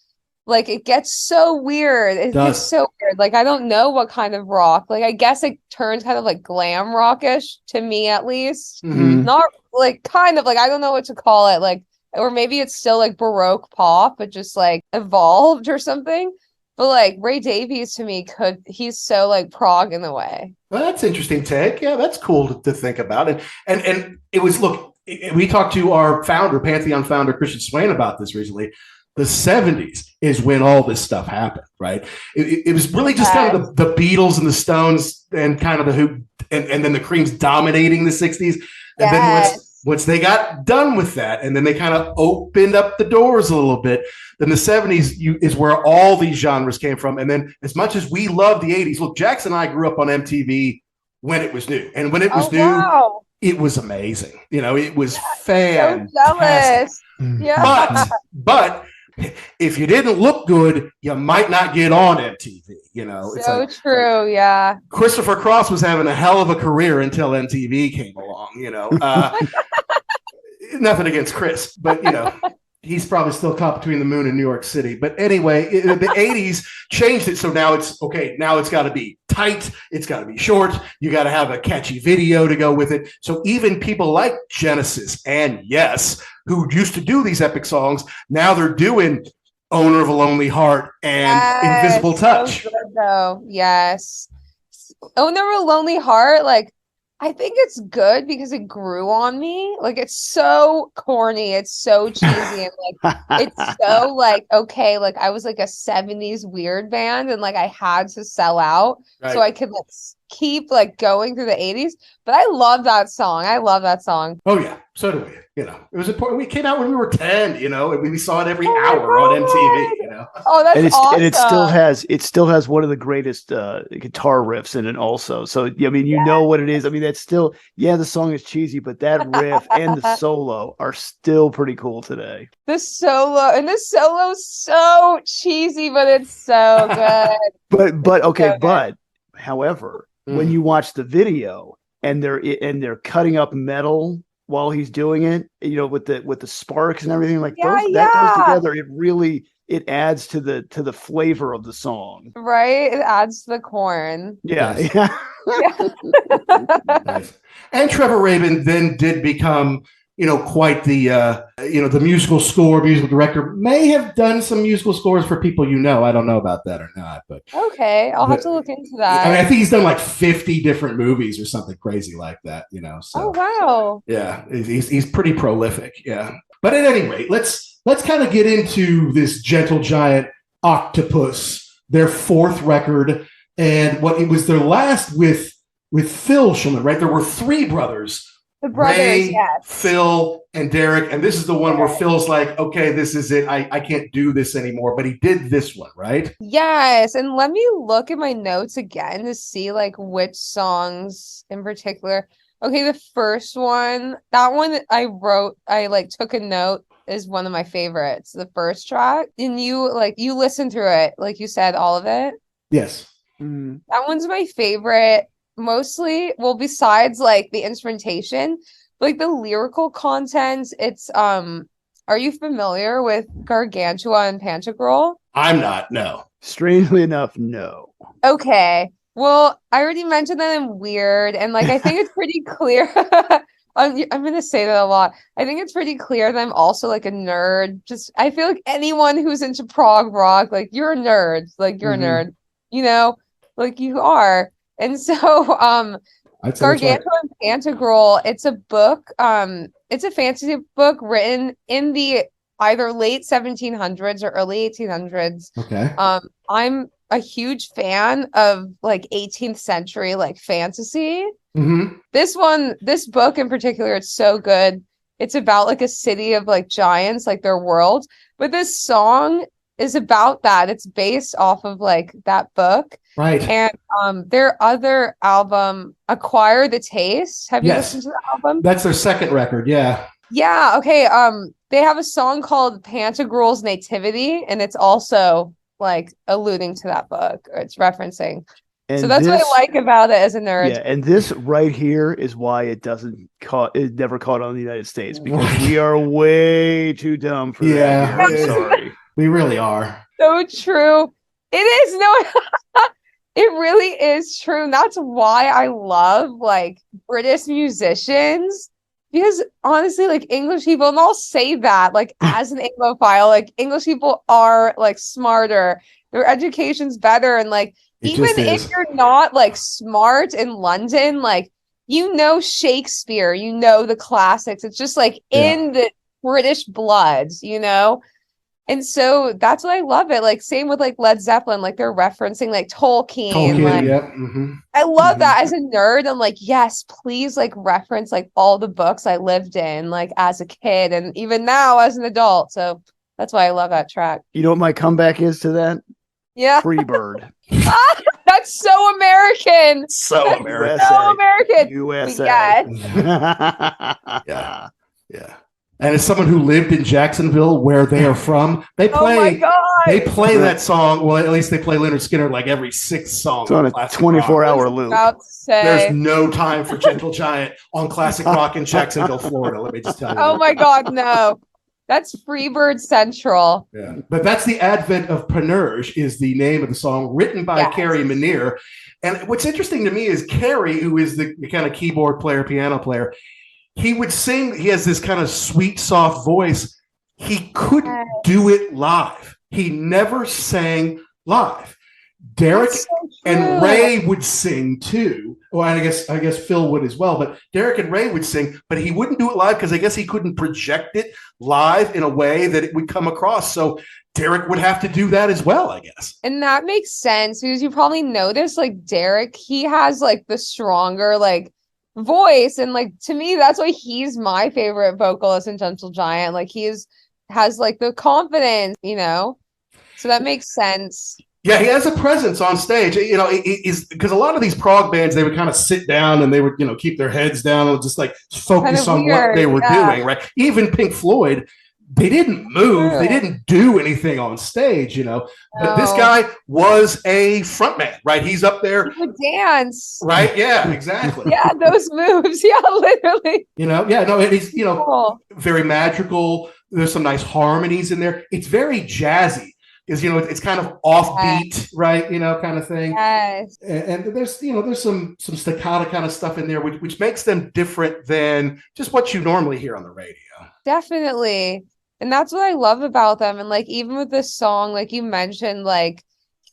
like it gets so weird. It gets so weird. Like I don't know what kind of rock. Like I guess it turns kind of like glam rockish to me at least. Mm-hmm. Not like kind of like I don't know what to call it. Like or maybe it's still like Baroque pop, but just like evolved or something. But like Ray Davies to me he's so like prog in a way. Well, that's interesting take. Yeah, that's cool to think about. And it was we talked to our founder, Pantheon founder, Christian Swain, about this recently. The 70s is when all this stuff happened, right? It was really just kind of the Beatles and the Stones and kind of the Who, and then the Creams dominating the 60s. And then once they got done with that, and then they kind of opened up the doors a little bit, then the 70s is where all these genres came from. And then as much as we love the 80s, look, Jackson and I grew up on MTV when it was new. And when it was new, it was amazing. It was fantastic. So jealous. Yeah. But if you didn't look good, you might not get on MTV. It's so like, true. Yeah. Christopher Cross was having a hell of a career until MTV came along. Nothing against Chris, but he's probably still caught between the moon and New York City. But anyway, the 80s changed it. So now it's okay. Now it's got to be tight. It's got to be short. You got to have a catchy video to go with it. So even people like Genesis and Yes, who used to do these epic songs, now they're doing Owner of a Lonely Heart and Invisible Touch. So good, though. Yes. Owner of a Lonely Heart, like, I think it's good because it grew on me. Like it's so corny, it's so cheesy, and like it's so like okay, like I was like a 70s weird band and like I had to sell out so I could like keep like going through the 80s. But I love that song. I love that song. Oh yeah, so do we. It was important. We came out when we were 10, and we saw it every hour on MTV, Oh, that's awesome. And it still has one of the greatest guitar riffs in it also. So I mean, you know what it is. I mean, that's still the song is cheesy, but that riff and the solo are still pretty cool today. The solo's so cheesy, but it's so good. But however, when you watch the video and they're cutting up metal while he's doing it, with the sparks and everything, like that goes together. It adds to the flavor of the song. Right? It adds to the corn. Yeah. Yes. Yeah. Nice. And Trevor Rabin then did become, quite the, the musical director. May have done some musical scores for people I don't know about that or not, but okay, I'll have to look into that. I think he's done like 50 different movies or something crazy like that. So, oh wow, yeah, he's pretty prolific. Yeah, but at any rate, let's kind of get into this Gentle Giant, Octopus, their fourth record, and what it was their last with Phil Schulman, right? There were three brothers. The brothers, Ray, yes. Phil, and Derek. And this is the one where Phil's like, okay, this is it. I can't do this anymore. But he did this one, right? Yes. And let me look at my notes again to see like which songs in particular. Okay, the first one, that one I like took a note, is one of my favorites. The first track. And you listened through it, like you said, all of it. Yes. That one's my favorite. Mostly, well, besides like the instrumentation, like the lyrical content, it's are you familiar with Gargantua and Pantagruel? I'm not, no. Strangely enough, no. Okay. Well, I already mentioned that I'm weird, and like I think it's pretty clear. I'm gonna say that a lot. I think it's pretty clear that I'm also like a nerd. Just I feel like anyone who's into prog rock, like you're a nerd. Like you're a nerd, like you are. And so, Gargantua and Pantagruel, it's a book, it's a fantasy book written in the either late 1700s or early 1800s. Okay. I'm a huge fan of like 18th century like fantasy. Mm-hmm. This book in particular, it's so good. It's about like a city of like giants, like their world. But this song is about that. It's based off of like that book. Right. And their other album, Acquire the Taste. Have you listened to the album? That's their second record, yeah. Yeah, okay. They have a song called Pantagruel's Nativity, and it's also like alluding to that book, or it's referencing. And so that's what I like about it as a nerd. Yeah, and this right here is why it never caught on in the United States, because we are way too dumb for that. I'm sorry. We really are. So true. It is. No, it really is true. And that's why I love like British musicians, because honestly, like English people, and I'll say that like as an Anglophile, like English people are like smarter. Their education's better. And like, even if you're not like smart in London, like, Shakespeare, the classics. It's just like in the British bloods, And so that's what I love it. Like same with like Led Zeppelin, like they're referencing like Tolkien. Like, I love that as a nerd. I'm like, yes, please like reference like all the books I lived in like as a kid and even now as an adult. So that's why I love that track. You know what my comeback is to that? Yeah. Freebird. That's so American. That's so American. USA. Yeah. And as someone who lived in Jacksonville, where they are from, they play that song. Well, at least they play Leonard Skinner like every sixth song. It's on a 24-hour loop. There's no time for Gentle Giant on classic rock in Jacksonville, Florida. Let me just tell you. Oh my God, no. That's Freebird Central. Yeah, but that's the advent of Panurge is the name of the song, written by Carrie Minear. And what's interesting to me is Carrie, who is the kind of keyboard player, piano player, he would sing. He has this kind of sweet, soft voice. He couldn't do it live. He never sang live. Derek and Ray would sing too. Well, I guess Phil would as well. But Derek and Ray would sing, but he wouldn't do it live because I guess he couldn't project it live in a way that it would come across. So Derek would have to do that as well, I guess. And that makes sense because you probably noticed, like Derek, he has like the stronger like voice, and like to me, that's why he's my favorite vocalist in Gentle Giant. Like has like the confidence, So that makes sense. Yeah, he has a presence on stage. Is because a lot of these prog bands, they would kind of sit down and they would, keep their heads down and just like focus on what they were doing, right? Even Pink Floyd, they didn't move. They didn't do anything on stage, But this guy was a frontman, right? He's up there. He would dance. Right? Yeah, exactly. Yeah, those moves. Yeah, literally. He's, cool. Very magical. There's some nice harmonies in there. It's very jazzy. because it's kind of offbeat, right? Kind of thing. Yes. And there's some staccato kind of stuff in there, which makes them different than just what you normally hear on the radio. Definitely. And that's what I love about them. And like even with this song, like you mentioned, like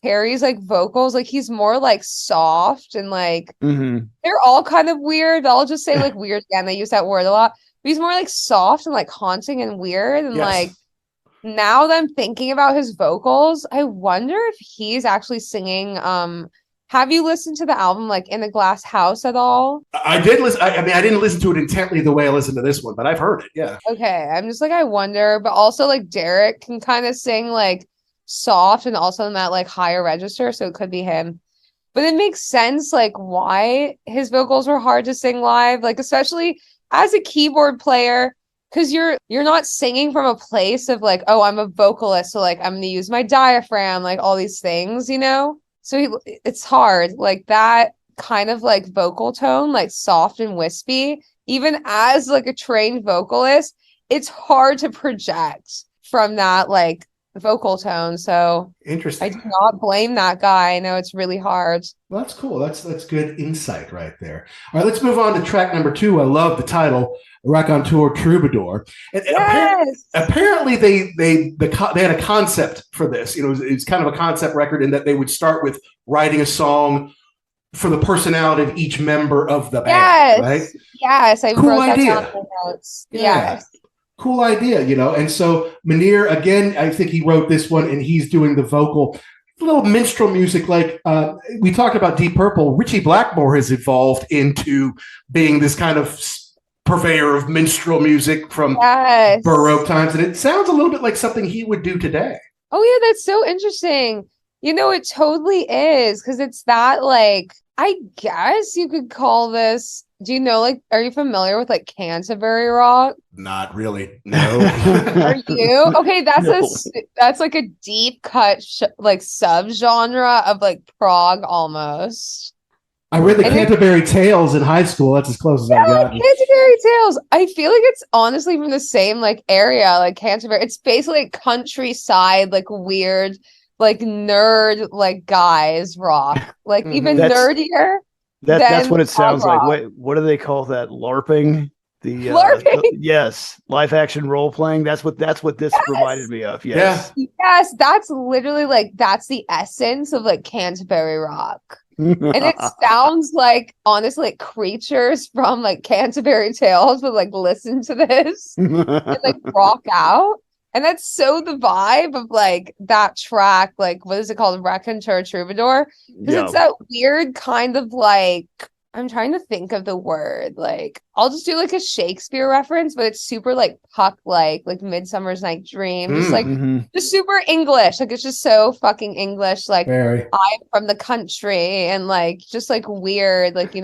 Carrie's like vocals, like he's more like soft and like they're all kind of weird. I'll just say like weird again. They use that word a lot. But he's more like soft and like haunting and weird. And like now that I'm thinking about his vocals, I wonder if he's actually singing. Have you listened to the album like In the Glass House at all? I did listen. I mean, I didn't listen to it intently the way I listened to this one, but I've heard it. Yeah. Okay. I'm just like, I wonder, but also like Derek can kind of sing like soft and also in that like higher register. So it could be him. But it makes sense like why his vocals were hard to sing live, like especially as a keyboard player, because you're not singing from a place of like, oh, I'm a vocalist, so like I'm gonna use my diaphragm, like all these things, So it's hard, like that kind of like vocal tone, like soft and wispy, even as like a trained vocalist, it's hard to project from that like vocal tone. So interesting. I do not blame that guy. I know it's really hard. Well, that's cool. That's good insight right there. All right, let's move on to track number 2. I love the title, Raconteur Troubadour. And apparently they had a concept for this. It's kind of a concept record in that they would start with writing a song for the personality of each member of the band. Right? Yes, I cool wrote that idea. down in the notes. Yeah. Yes. Cool idea, and so Munir, again, I think he wrote this one and he's doing the vocal, a little minstrel music. Like we talked about Deep Purple, Ritchie Blackmore has evolved into being this kind of purveyor of minstrel music from Baroque times. And it sounds a little bit like something he would do today. Oh yeah, that's so interesting. It totally is, because it's that like, I guess you could call this, do you know, like, are you familiar with like Canterbury rock? Not really. No. Are you? Okay, that's like a deep cut like subgenre of like prog almost. I read the Canterbury Tales in high school. That's as close as I've gotten. Canterbury Tales. I feel like it's honestly from the same like area, like Canterbury. It's basically like countryside, like weird, like nerd, like guys rock, like even nerdier. That's what it sounds like. Wait, what do they call that? LARPing? Yes, live action role playing. That's what this reminded me of. Yes. Yeah. Yes, that's literally that's the essence of like Canterbury rock. And it sounds like honestly like creatures from like Canterbury Tales would like listen to this and like rock out. And that's so the vibe of like that track, like what is it called? Raconteur Troubadour. Because it's that weird kind of like, I'm trying to think of the word. Like I'll just do like a Shakespeare reference, but it's super like Puck like Midsummer's Night Dream. Just like just super English. Like it's just so fucking English. Like I'm from the country and like just like weird, like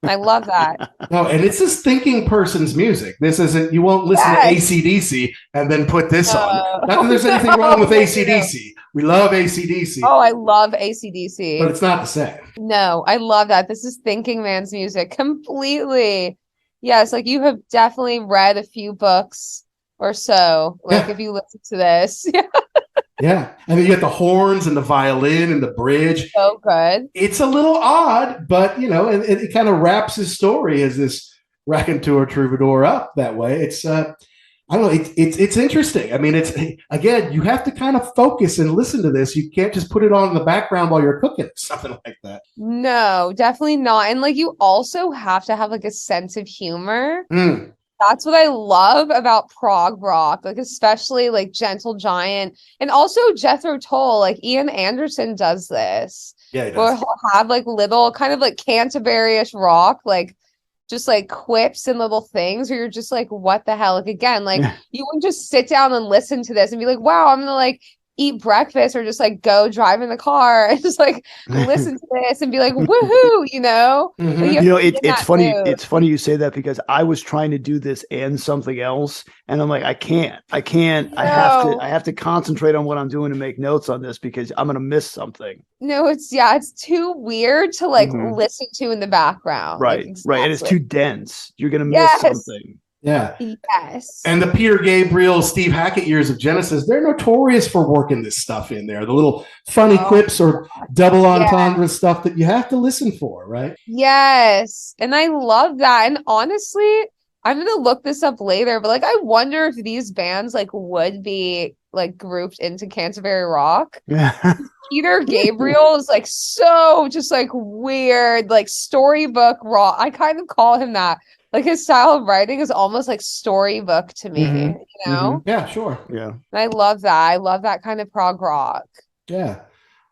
I love that. No, and it's this thinking person's music. This isn't, you won't listen to AC/DC and then put this on. Not that there's anything wrong with AC/DC. We love AC/DC. Oh, I love AC/DC. But it's not the same. No, I love that. This is thinking man's music completely. Yes, like you have definitely read a few books or so. Like if you listen to this. Yeah. And then you get the horns and the violin and the bridge. So good. It's a little odd, but, it kind of wraps his story as this Raconteur Troubadour up that way. It's, I don't know, it's interesting. I mean, it's, again, you have to kind of focus and listen to this. You can't just put it on in the background while you're cooking, something like that. No, definitely not. And like you also have to have like a sense of humor. That's what I love about prog rock, like especially like Gentle Giant and also Jethro Tull. Like Ian Anderson does this. Yeah, he does. Where he'll have like little kind of like Canterbury-ish rock, like just like quips and little things where you're just like, what the hell? Like again, like you wouldn't just sit down and listen to this and be like, wow, I'm gonna like eat breakfast or just like go drive in the car and just like listen to this and be like woohoo, Like, it's funny mood. It's funny you say that because I was trying to do this and something else and I'm like I can't no. I have to concentrate on what I'm doing to make notes on this because I'm gonna miss something. No, it's too weird to like listen to in the background. Right. Like, exactly. And it's too dense. You're gonna miss something. Yeah. Yes. And the Peter Gabriel, Steve Hackett years of Genesis, they're notorious for working this stuff in there. The little funny quips or double entendre stuff that you have to listen for, right? Yes. And I love that. And honestly, I'm gonna look this up later, but like I wonder if these bands like would be like grouped into Canterbury Rock. Peter Gabriel is like so just like weird, like storybook rock. I kind of call him that. Like his style of writing is almost like storybook to me, you know? Yeah, sure. Yeah. And I love that. I love that kind of prog rock. Yeah.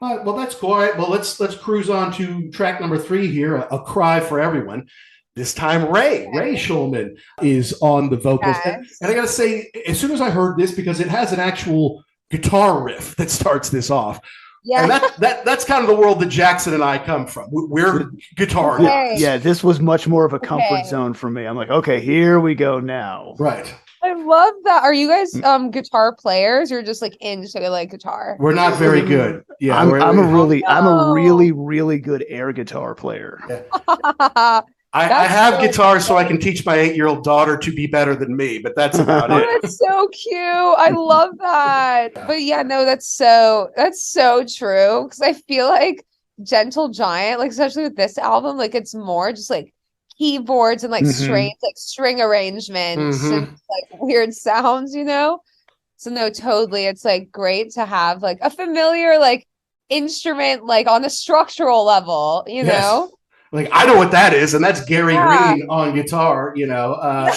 All right, well, that's cool. All right, well, let's cruise on to track number 3 here, a Cry for Everyone. This time, Ray Schulman is on the vocals. Yes. And I got to say, as soon as I heard this, because it has an actual guitar riff that starts this off. Yeah. And that's kind of the world that Jackson and I come from. We're guitar guys. Yeah, this was much more of a comfort zone for me. I'm like, okay, here we go now. Right. I love that. Are you guys guitar players or just like into like guitar? We're not very good. Yeah, I'm a really good air guitar player. Yeah. I have guitars so I can teach my 8-year-old daughter to be better than me, but that's about it. That's so cute. I love that. But yeah, no, that's so true. Because I feel like Gentle Giant, like especially with this album, like it's more just like keyboards and like strange like string arrangements and like weird sounds, you know? So no, totally. It's like great to have like a familiar like instrument like on a structural level, you know? Like I know what that is, and that's Gary Green on guitar, you know.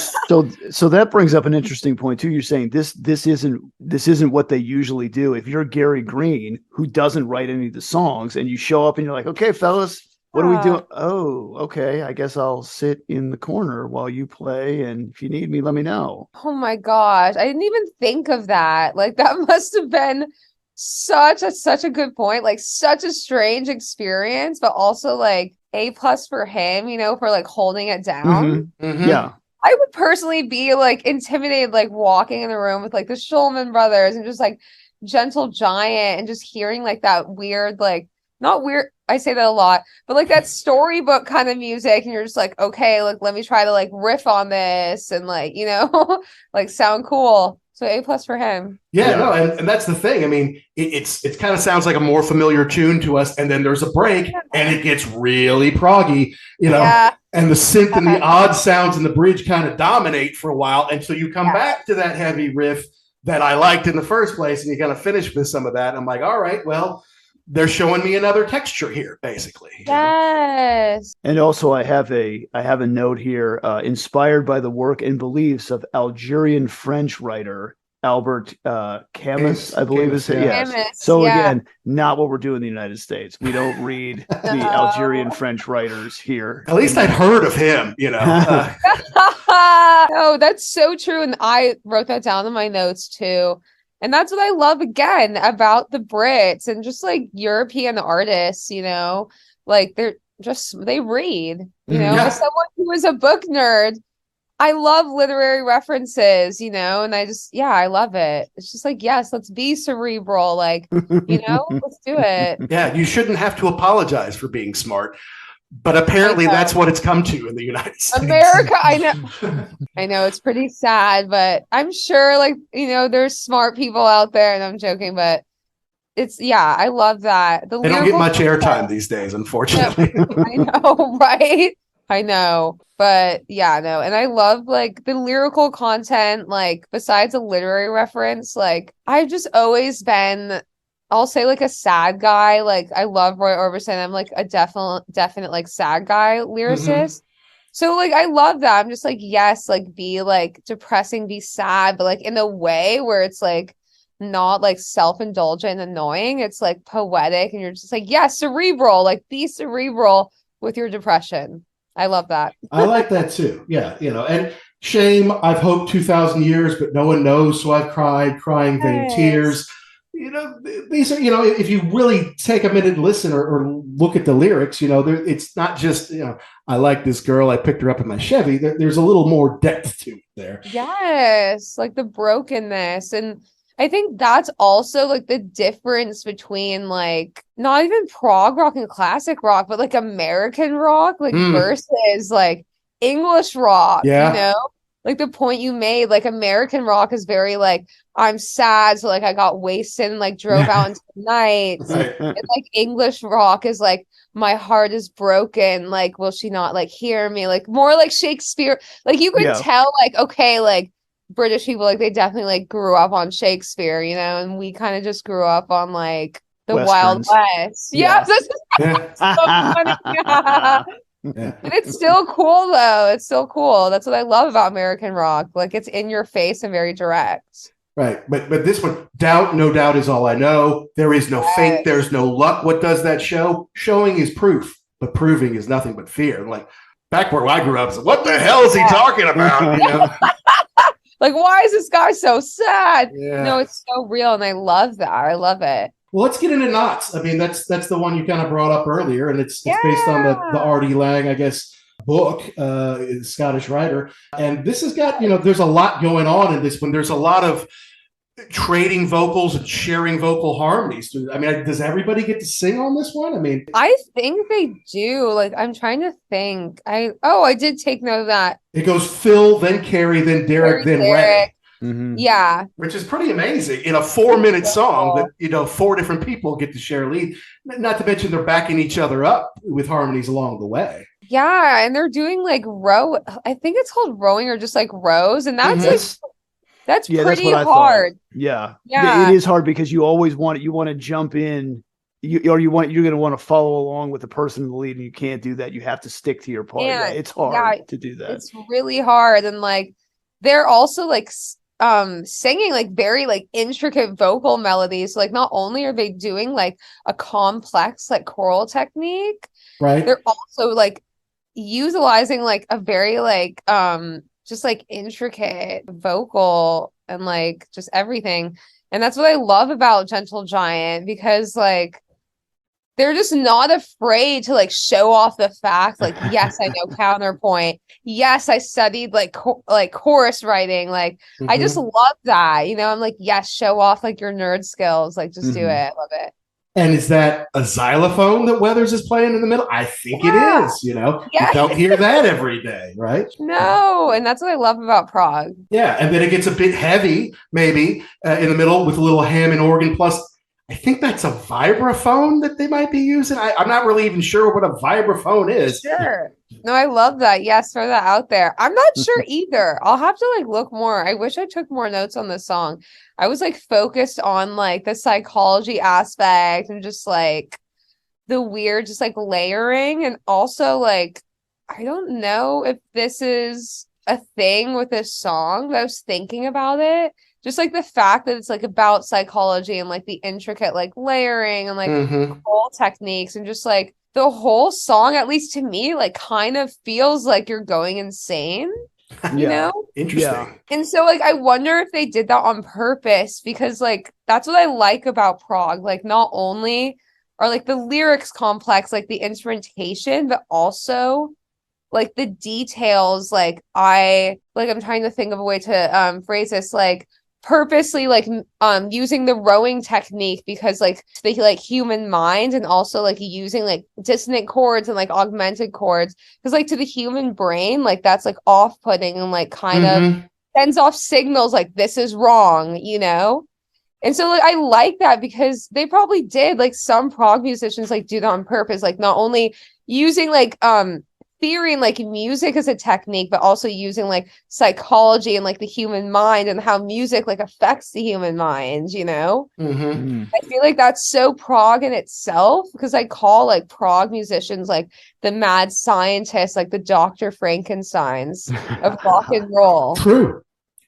So that brings up an interesting point too. You're saying this isn't what they usually do. If you're Gary Green, who doesn't write any of the songs, and you show up and you're like, okay, fellas, what are we doing? Oh, okay, I guess I'll sit in the corner while you play, and if you need me, let me know. Oh my gosh, I didn't even think of that. Like that must have been such a good point. Like such a strange experience, but also like A+ for him, you know, for like holding it down. Yeah. I would personally be like intimidated, like walking in the room with like the Shulman brothers and just like Gentle Giant and just hearing like that weird, like not weird, I say that a lot, but like that storybook kind of music, and you're just like, okay, like let me try to like riff on this and like, you know, like sound cool. So A+ for him. Yeah, no, and that's the thing. I mean, it kind of sounds like a more familiar tune to us, and then there's a break, and it gets really proggy, you know, and the synth and the odd sounds in the bridge kind of dominate for a while, and so you come back to that heavy riff that I liked in the first place, and you kind of finish with some of that. I'm like, all right, well, they're showing me another texture here, basically. Yes. And also, I have a note here, inspired by the work and beliefs of Algerian French writer Albert Camus, I believe is it. Yes. So again, not what we're doing in the United States. We don't read the Algerian French writers here. At least I'd heard of him, you know. Oh, that's so true, and I wrote that down in my notes too. And that's what I love again about the Brits and just like European artists, you know, like they read, you know, as someone who is a book nerd, I love literary references, you know, and I love it. It's just like, yes, let's be cerebral. Like, you know, let's do it. Yeah. You shouldn't have to apologize for being smart. But apparently that's what it's come to in the United States. America, I know it's pretty sad, but I'm sure like, you know, there's smart people out there, and I'm joking, but I love that. They don't get much airtime these days, unfortunately. I know, right? I know, but yeah, no. And I love like the lyrical content, like besides a literary reference, like I've just always been, I'll say like a sad guy. Like I love Roy Orbison. I'm like a definite like sad guy lyricist. So like I love that. I'm just like, yes, like be like depressing, be sad, but like in a way where it's like not like self-indulgent and annoying. It's like poetic, and you're just like, yeah, cerebral, like be cerebral with your depression. I love that. I like that too. Yeah, you know, and shame, I've hoped 2,000 years, but no one knows, so I've cried, crying vain tears. You know, these are, you know, if you really take a minute and listen or look at the lyrics, you know, it's not just, you know, I like this girl, I picked her up in my Chevy. There's a little more depth to it there. Yes, like the brokenness. And I think that's also like the difference between like not even prog rock and classic rock, but like American rock, like versus like English rock, you know? like the point you made, like American rock is very like I'm sad, so like I got wasted and like drove out into the night. Right. And like English rock is like my heart is broken. Like, will she not like hear me? Like more like Shakespeare. Like you could tell, like, okay, like British people, like they definitely like grew up on Shakespeare, you know, and we kind of just grew up on like the Wild Westerns. West. Yeah. That's so funny. Yeah. But it's still cool though. It's still cool. That's what I love about American rock. Like it's in your face and very direct. Right. But this one, doubt, no doubt is all I know. There is no fate. There's no luck. What does that show? Showing is proof, but proving is nothing but fear. Like back where I grew up, so what the hell is he talking about? You know? Like, why is this guy so sad? Yeah. No, it's so real. And I love that. I love it. Well, let's get into Knots. I mean, that's the one you kind of brought up earlier, and it's based on the R.D. Lang, I guess, book, Scottish writer. And this has got, there's a lot going on in this one. There's a lot of trading vocals and sharing vocal harmonies. I mean, does everybody get to sing on this one? I mean, I think they do. Like, I'm trying to think. I did take note of that. It goes Phil, then Carrie, then Derek, then Ray. Mm-hmm. Yeah. Which is pretty amazing in a 4-minute song that, 4 different people get to share lead. Not to mention they're backing each other up with harmonies along the way. Yeah. And they're doing like row. I think it's called rowing or just like rows. And that's that's pretty hard. Yeah. Yeah. It is hard because you always want to jump in. You're going to want to follow along with the person in the lead, and you can't do that. You have to stick to your part. Yeah, it's hard to do that. It's really hard. And like, they're also like singing like very like intricate vocal melodies. Like not only are they doing like a complex like choral technique, right? They're also like utilizing like a very like just like intricate vocal and like just everything. And that's what I love about Gentle Giant, because like they're just not afraid to like show off the fact, like, yes, I know counterpoint. Yes, I studied like chorus writing. Like, I just love that. I'm like, yes, show off like your nerd skills. Like, just do it. I love it. And is that a xylophone that Weathers is playing in the middle? I think it is. You don't hear that every day, right? No, and that's what I love about prog. Yeah, and then it gets a bit heavy, maybe in the middle with a little Hammond organ. Plus, I think that's a vibraphone that they might be using. I'm not really even sure what a vibraphone is. Sure. No, I love that. Yes, throw that out there. I'm not sure either. I'll have to like look more. I wish I took more notes on this song. I was like focused on like the psychology aspect and just like the weird, just like layering. And also like, I don't know if this is a thing with this song, but I was thinking about it. Just like the fact that it's like about psychology and like the intricate like layering and like choral techniques, and just like the whole song, at least to me, like kind of feels like you're going insane. You know? Interesting. Yeah. And so like I wonder if they did that on purpose, because like that's what I like about prog. Like not only are like the lyrics complex, like the instrumentation, but also like the details. Like I'm trying to think of a way to phrase this, like purposely like using the rowing technique, because like the like human mind, and also like using like dissonant chords and like augmented chords, because like to the human brain, like that's like off-putting and like kind of sends off signals like this is wrong, and so like I like that, because they probably did, like some prog musicians like do that on purpose, like not only using like theory and like music as a technique, but also using like psychology and like the human mind and how music like affects the human mind. I feel like that's so prog in itself, because I call like prog musicians like the mad scientists, like the Dr. Frankensteins of rock and roll. True.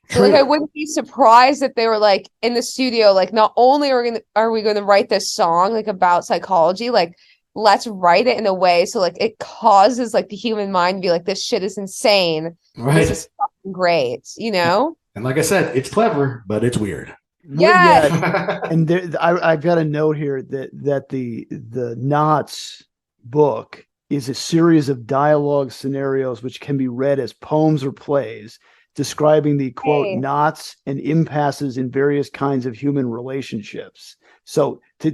So like I wouldn't be surprised if they were like in the studio, like not only are we going to write this song like about psychology, like let's write it in a way so like it causes like the human mind to be like, this shit is insane. Right. This is fucking great, And like I said, it's clever, but it's weird. Yeah. And I've got a note here that the Knots book is a series of dialogue scenarios which can be read as poems or plays. describing the quote Right. knots and impasses in various kinds of human relationships. So to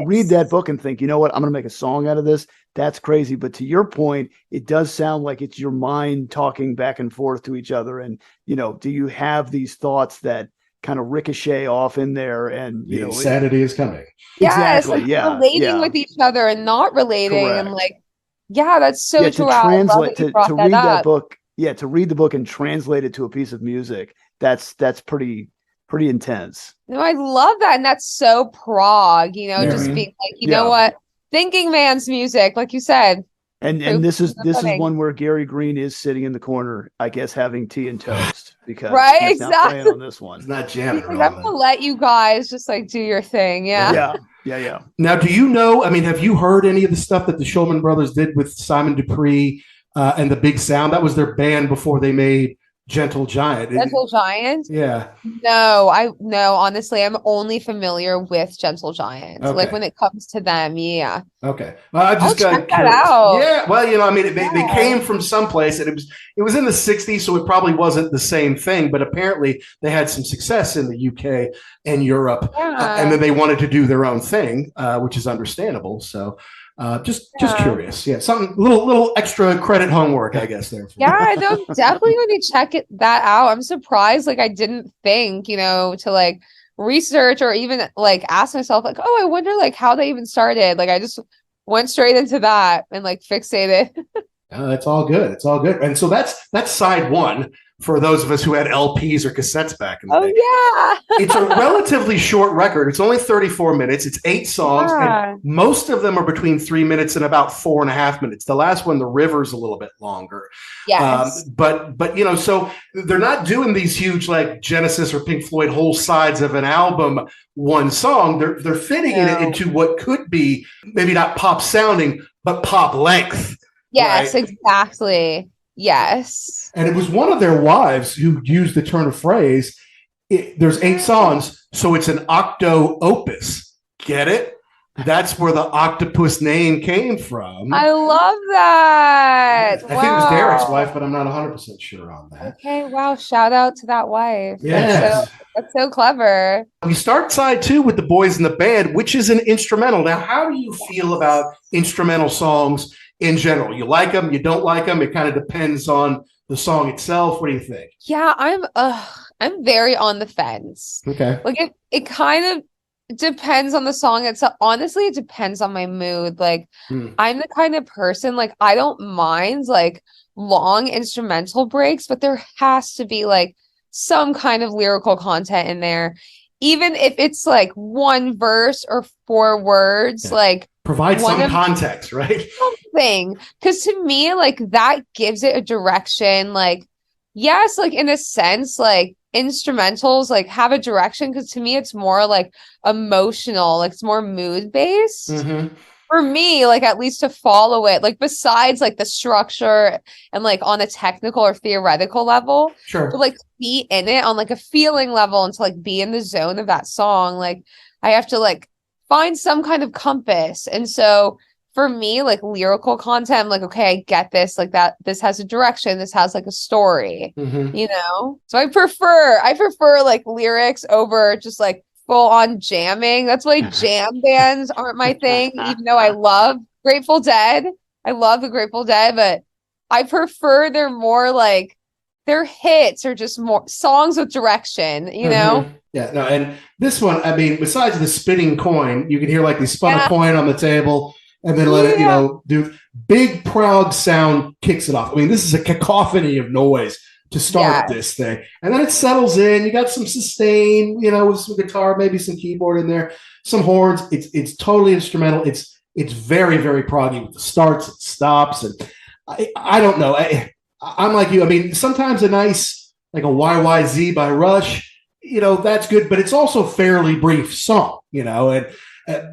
read that book and think, you know what, I'm going to make a song out of this. That's crazy. But to your point, it does sound like it's your mind talking back and forth to each other. And, you know, do you have these thoughts that kind of ricochet off in there? And, you the know, insanity is coming. Exactly. Yes, like Yeah. relating with each other and not relating. Correct. And like, yeah, that's so To true. I love translate, that you to brought read that up. book. Yeah. To read the book and translate it to a piece of music. That's pretty intense. No, I love that. And that's so prog, you know, just Mhm. being like, you Yeah. know what? Thinking man's music, like you said. And Proof this is in the pudding. one where Gary Green is sitting in the corner, I guess, having tea and toast because Right, he's not exactly. playing on this one. It's not jamming. He's like, I'm gonna let you guys just like do your thing. Yeah. Yeah. Now, do you know? I mean, have you heard any of the stuff that the Shulman brothers did with Simon Dupree and the Big Sound? That was their band before they made Gentle Giant. Gentle Giant? Yeah. No, honestly, I'm only familiar with Gentle Giant. Okay. Like when it comes to them, yeah. Okay. Well, I just I'll got check that curious. out. Yeah. Well, you know, I mean, they Yeah. came from someplace, and it was in the '60s, so it probably wasn't the same thing. But apparently, they had some success in the UK and Europe, Yeah. and then they wanted to do their own thing, which is understandable. So. Just curious. Yeah, something little extra credit homework, I guess. There. Yeah, I know. I'm definitely going to check that out. I'm surprised. Like, I didn't think, you know, to like research or even like ask myself, like, oh, I wonder like how they even started. Like, I just went straight into that and like fixated. It's all good. It's all good. And so that's side one for those of us who had LPs or cassettes back in the day. Yeah. It's a relatively short record. It's only 34 minutes. It's 8 songs. Yeah. And most of them are between 3 minutes and about 4.5 minutes. The last one, The River's a little bit longer. Yes. But you know, so they're not doing these huge like Genesis or Pink Floyd whole sides of an album, one song. They're fitting it into what could be maybe not pop sounding, but pop length. Yes, right? Exactly. Yes. And it was one of their wives who used the turn of phrase. There's 8 songs, so it's an octo opus. Get it? That's where the Octopus name came from. I love that. I think it was Derek's wife, but I'm not 100% sure on that. Okay, wow. Shout out to that wife. Yes. That's so clever. We start side 2 with the boys in the band, which is an instrumental. Now, how do you feel about instrumental songs in general? You like them, you don't like them. It kind of depends on the song itself. What do you think? Yeah, I'm very on the fence. Okay. Like it kind of depends on the song itself. Honestly, it depends on my mood. Like I'm the kind of person like I don't mind like long instrumental breaks, but there has to be like some kind of lyrical content in there. Even if it's like one verse or 4 words, like provide some context, right? Something. Because to me, like that gives it a direction. Like, yes, like in a sense, like instrumentals like have a direction because to me it's more like emotional, like it's more mood based. Mm-hmm. For me, like at least to follow it, like besides like the structure and like on a technical or theoretical level, sure, to like be in it on like a feeling level and to like be in the zone of that song, like I have to like find some kind of compass. And so for me, like lyrical content, I'm like, okay, I get this, like that this has a direction, this has like a story, you know? So I prefer like lyrics over just like full on jamming. That's why jam bands aren't my thing, even though I love Grateful Dead. I love the Grateful Dead, but I prefer they're more like their hits or just more songs with direction, you know? Yeah, no, and this one, I mean, besides the spinning coin, you can hear like they spun a coin on the table and then let it, you know, do big proud sound kicks it off. I mean, this is a cacophony of noise to start this thing. And then it settles in. You got some sustain, you know, with some guitar, maybe some keyboard in there, some horns. It's totally instrumental. It's very, very proggy with the starts and stops. And I don't know. I'm like you. I mean, sometimes a nice, like a YYZ by Rush, you know, that's good, but it's also fairly brief song, you know, and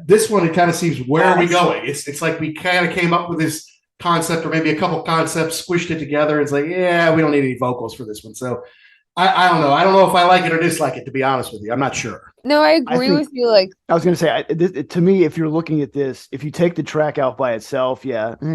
this one, it kind of seems, where are we going? It's like we kind of came up with this concept or maybe a couple concepts, squished it together. It's like, yeah, we don't need any vocals for this one. So I don't know. I don't know if I like it or dislike it, to be honest with you. I'm not sure. No, I agree with you. Like, I was going to say, to me, if you're looking at this, if you take the track out by itself, yeah. I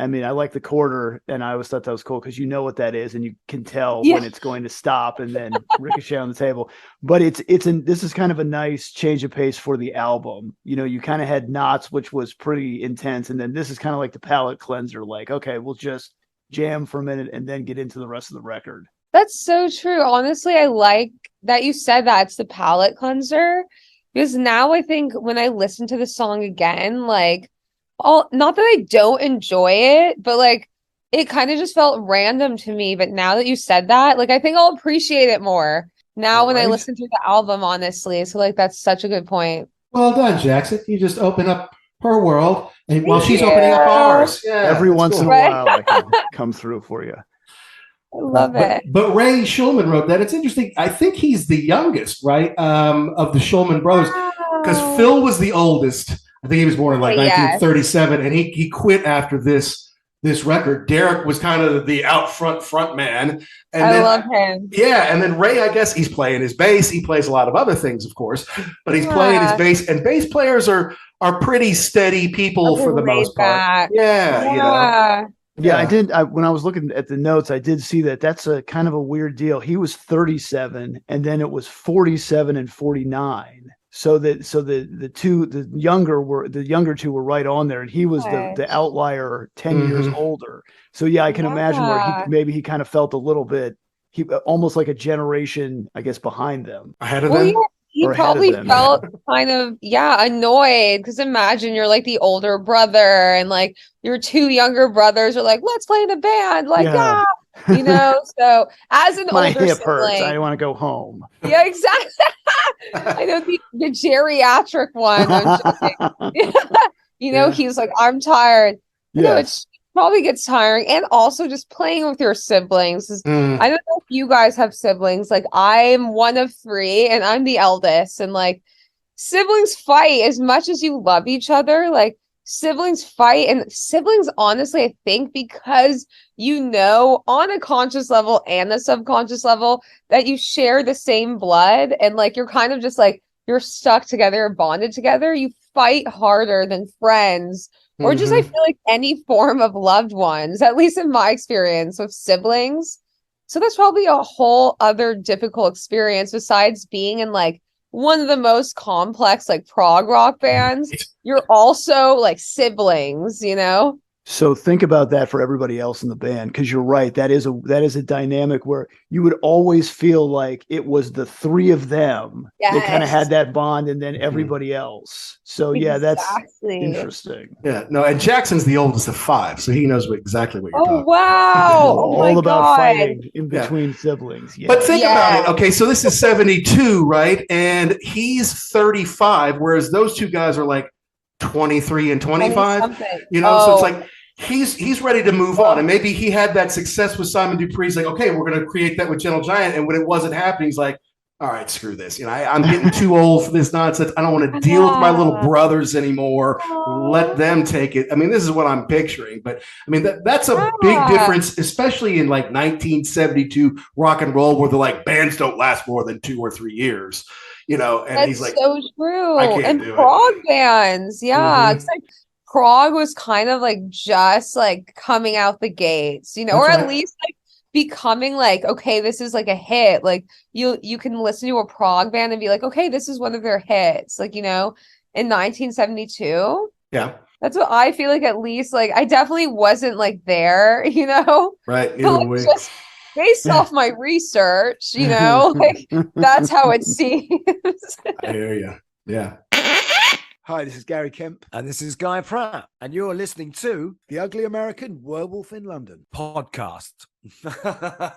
mean, I like the quarter, and I always thought that was cool because you know what that is, and you can tell when it's going to stop and then ricochet on the table. But this is kind of a nice change of pace for the album. You know, you kind of had Knots, which was pretty intense, and then this is kind of like the palate cleanser. Like, okay, we'll just jam for a minute and then get into the rest of the record. That's so true. Honestly, I like that you said that it's the palate cleanser, because now I think when I listen to the song again, like, not that I don't enjoy it, but like it kind of just felt random to me. But now that you said that, like, I think I'll appreciate it more now when I listen to the album, honestly. So like, that's such a good point. Well done, Jackson. You just open up her world and while she's opening up ours. Yeah, every once in a while I can come through for you. I love it. But Ray Shulman wrote that. It's interesting. I think he's the youngest, right, of the Shulman brothers, because Phil was the oldest. I think he was born in like 1937, and he quit after this record. Derek was kind of the out front man. And I love him. Yeah, and then Ray, I guess he's playing his bass. He plays a lot of other things, of course, but he's playing his bass. And bass players are pretty steady people for the most part. Yeah, you know. Yeah, I did. When I was looking at the notes, I did see that that's a kind of a weird deal. He was 37, and then it was 47 and 49. So the younger two were right on there, and he was the outlier 10 years older. So yeah, I can imagine where he kind of felt a little bit, almost like a generation, I guess, behind them. Ahead of them. Yeah. He probably felt kind of, annoyed, because imagine you're like the older brother and like your two younger brothers are like, let's play in a band. Like, you know, so as an my older hip sibling, hurts. I want to go home. Yeah, exactly. I know the geriatric one. You know, he's like, I'm tired. You know, it probably gets tiring. And also just playing with your siblings. I don't know if you guys have siblings. Like, I'm one of 3 and I'm the eldest. And like, siblings fight as much as you love each other. Like, siblings fight, and siblings, honestly, I think because you know on a conscious level and a subconscious level that you share the same blood, and like you're kind of just like you're stuck together or bonded together, you fight harder than friends or just I feel like any form of loved ones, at least in my experience with siblings. So that's probably a whole other difficult experience besides being in like one of the most complex like prog rock bands. You're also like siblings, you know? So think about that for everybody else in the band, because you're right. That is a dynamic where you would always feel like it was the 3 of them that kind of had that bond, and then everybody else. So yeah, that's interesting. Yeah, no, and Jackson's the oldest of 5, so he knows exactly what you're talking about. Wow! All about fighting in between siblings. Yeah. But think about it. Okay, so this is 72, right? And he's 35, whereas those two guys are like 23 and 25. You know, so it's like he's ready to move on, and maybe he had that success with Simon Dupree's like, okay, we're going to create that with Gentle Giant, and when it wasn't happening, he's like, all right, screw this, you know, I'm getting too old for this nonsense. I don't want to deal with my little brothers anymore. Let them take it. I mean, this is what I'm picturing, but I mean that's a big difference, especially in like 1972 rock and roll, where the like bands don't last more than 2 or 3 years. You know, and that's he's like, so true. And do prog bands, it's like prog was kind of like just like coming out the gates, you know, or at least like becoming like, okay, this is like a hit. Like you can listen to a prog band and be like, okay, this is one of their hits. Like, you know, in 1972. Yeah. That's what I feel like, at least. Like, I definitely wasn't like there, you know? Right. But, like, just based off my research, you know, like that's how it seems. I hear you. Yeah. Hi, this is Gary Kemp. And this is Guy Pratt. And you're listening to The Ugly American Werewolf in London podcast. All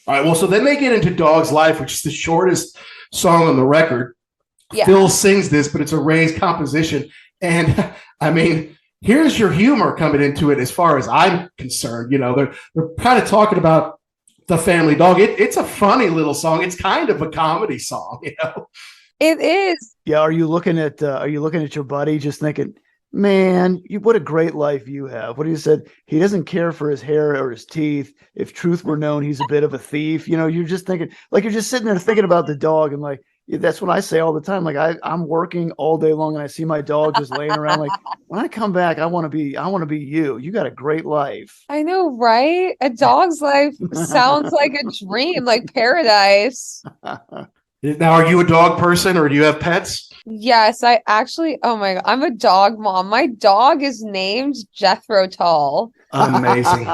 right. Well, so then they get into Dog's Life, which is the shortest song on the record. Yeah. Phil sings this, but it's a Ray's composition. And I mean, here's your humor coming into it as far as I'm concerned. You know, they're kind of talking about the family dog. It's a funny little song. It's kind of a comedy song, you know. It is. Yeah. Are you looking at your buddy just thinking, Man, what a great life you have. What he said, he doesn't care for his hair or his teeth. If truth were known, he's a bit of a thief. You're just thinking, like, you're just sitting there thinking about the dog, and like, that's what I say all the time. Like, I'm working all day long, and I see my dog just laying around. Like, when I come back, I want to be you. You got a great life. I know, right? A dog's life sounds like a dream, like paradise. Now, are you a dog person or do you have pets? Yes, I actually, oh my God, I'm a dog mom. My dog is named Jethro Tull. Amazing.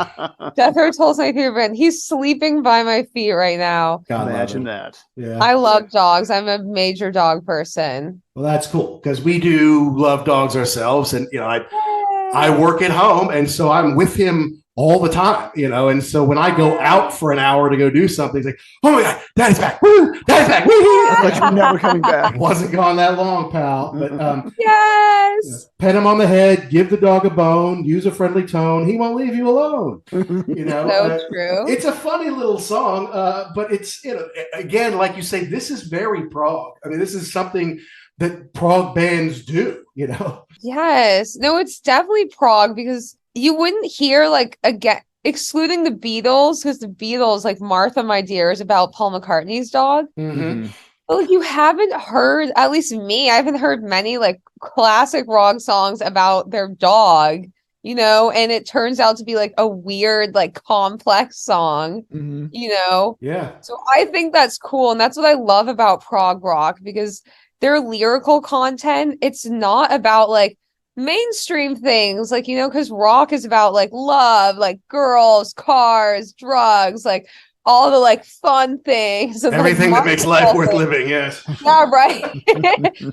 Jethro Tull's my favorite band. He's sleeping by my feet right now. God, imagine that. Yeah. I love dogs. I'm a major dog person. Well, that's cool because we do love dogs ourselves. And, I work at home, and so I'm with him all the time, and so when I go out for an hour to go do something, it's like, oh my God, Daddy's back. Woo! Daddy's back. Woo! But you're never coming back. Wasn't gone that long, pal. But Yes. pet him on the head, give the dog a bone, use a friendly tone. He won't leave you alone. So true. It's a funny little song, but it's, again, like you say, this is very prog. I mean, this is something that prog bands do, Yes. No, it's definitely prog because you wouldn't hear like again, excluding the Beatles, because the Beatles, like Martha, My Dear, is about Paul McCartney's dog. Mm-hmm. But like you haven't heard, at least me, I haven't heard many like classic rock songs about their dog, and it turns out to be like a weird, like complex song, Yeah. So I think that's cool. And that's what I love about prog rock, because their lyrical content, it's not about like mainstream things, like, because rock is about like love, like girls, cars, drugs, like all the like fun things and everything like, that makes life worth living. Yes. Yeah, right.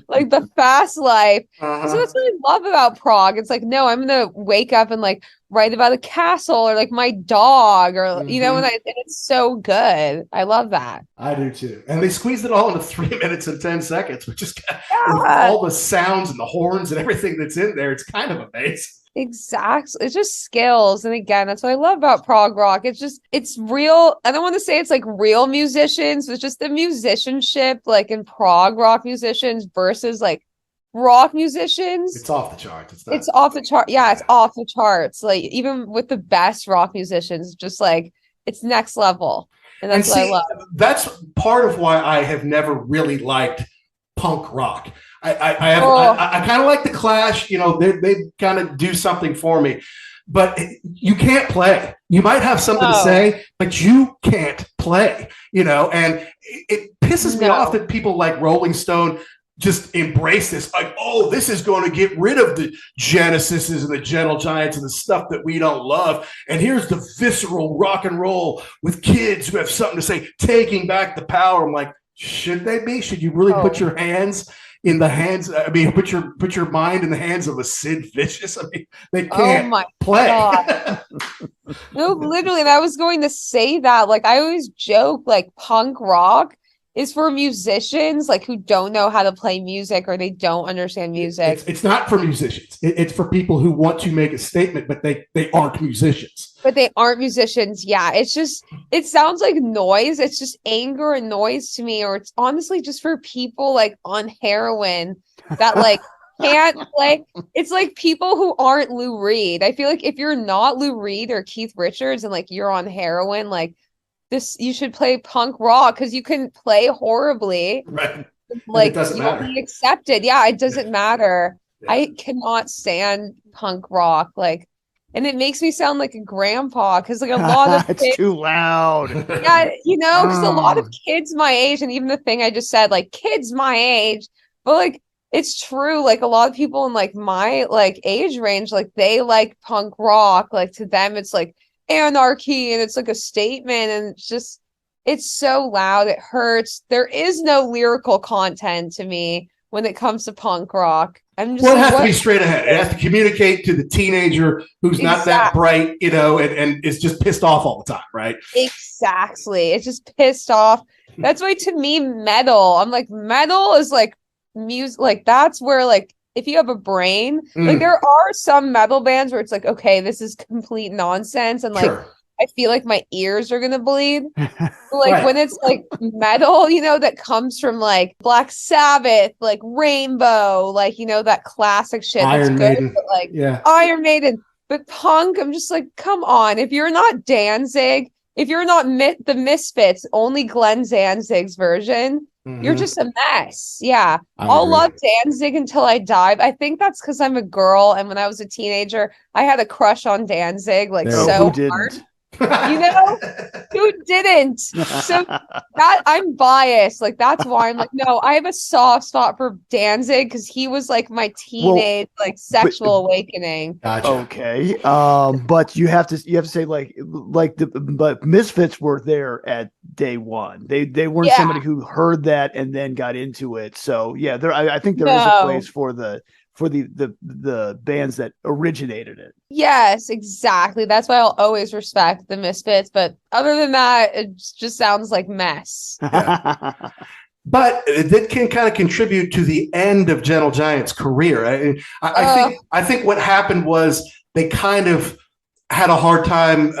Like the fast life. Uh-huh. So that's what I love about prog. It's like, no, I'm gonna wake up and like write about a castle or like my dog or and it's so good. I love that. I do too. And they squeezed it all into 3 minutes and 10 seconds, which is with all the sounds and the horns and everything that's in there. It's kind of amazing. Exactly. It's just skills. And again, that's what I love about prog rock. It's real. I don't want to say it's like real musicians. It's just the musicianship, like in prog rock musicians versus like rock musicians. It's off the charts. It's off the chart. Yeah, it's off the charts. Like even with the best rock musicians, just like it's next level. And that's what I love. That's part of why I have never really liked punk rock. I kind of like the Clash, they kind of do something for me, but you can't play. You might have something to say, but you can't play, and it pisses me off that people like Rolling Stone just embrace this, like, oh, this is going to get rid of the Genesises and the Gentle Giants and the stuff that we don't love. And here's the visceral rock and roll with kids who have something to say, taking back the power. I'm like, should they be? Should you really put your hands in the hands? I mean, put your mind in the hands of a Sid Vicious. I mean, they can't play. No, literally. And I was going to say that. Like, I always joke, like, punk rock is for musicians, like, who don't know how to play music or they don't understand music. It's not for musicians. It's for people who want to make a statement, but they aren't musicians. But they aren't musicians. Yeah, it sounds like noise. It's just anger and noise to me, or it's honestly just for people like on heroin that like can't play. It's like people who aren't Lou Reed. I feel like if you're not Lou Reed or Keith Richards and like you're on heroin, like this, you should play punk rock because you can play horribly. Right. Like you'll be accepted. Yeah, it doesn't matter. Yeah. I cannot stand punk rock. Like, and it makes me sound like a grandpa because like a lot of it's kids, too loud. Yeah, because a lot of kids my age, and even the thing I just said, like kids my age, but like it's true. Like a lot of people in like my like age range, like they like punk rock. Like to them, it's like anarchy, and it's like a statement, and it's so loud, it hurts. There is no lyrical content to me when it comes to punk rock. I'm just it has to be straight ahead. It has to communicate to the teenager who's not that bright, and is just pissed off all the time, right? Exactly. It's just pissed off. That's why to me, metal, I'm like, metal is like music, like that's where like if you have a brain, like there are some metal bands where it's like, okay, this is complete nonsense, and like I feel like my ears are gonna bleed. Right. When it's like metal, that comes from like Black Sabbath, like Rainbow, like that classic shit that's Iron good, Maiden. but like Yeah. Iron Maiden. But punk, I'm just like, come on. If you're not Danzig, if you're not the Misfits, only Glenn Danzig's version, you're just a mess. Yeah. I'll agree. love Danzig until I die. I think that's because I'm a girl. And when I was a teenager, I had a crush on Danzig, like There Oh, so who hard. didn't? Who didn't? So that I'm biased. Like that's why I'm like, no, I have a soft spot for Danzig because he was like my teenage sexual awakening. Gotcha. Okay. But you have to say but Misfits were there at day one. They weren't somebody who heard that and then got into it. So yeah, I think there is a place for the bands that originated it. Yes, exactly. That's why I'll always respect the Misfits. But other than that, it just sounds like mess. Yeah. But that can kind of contribute to the end of Gentle Giant's career. I think what happened was they kind of had a hard time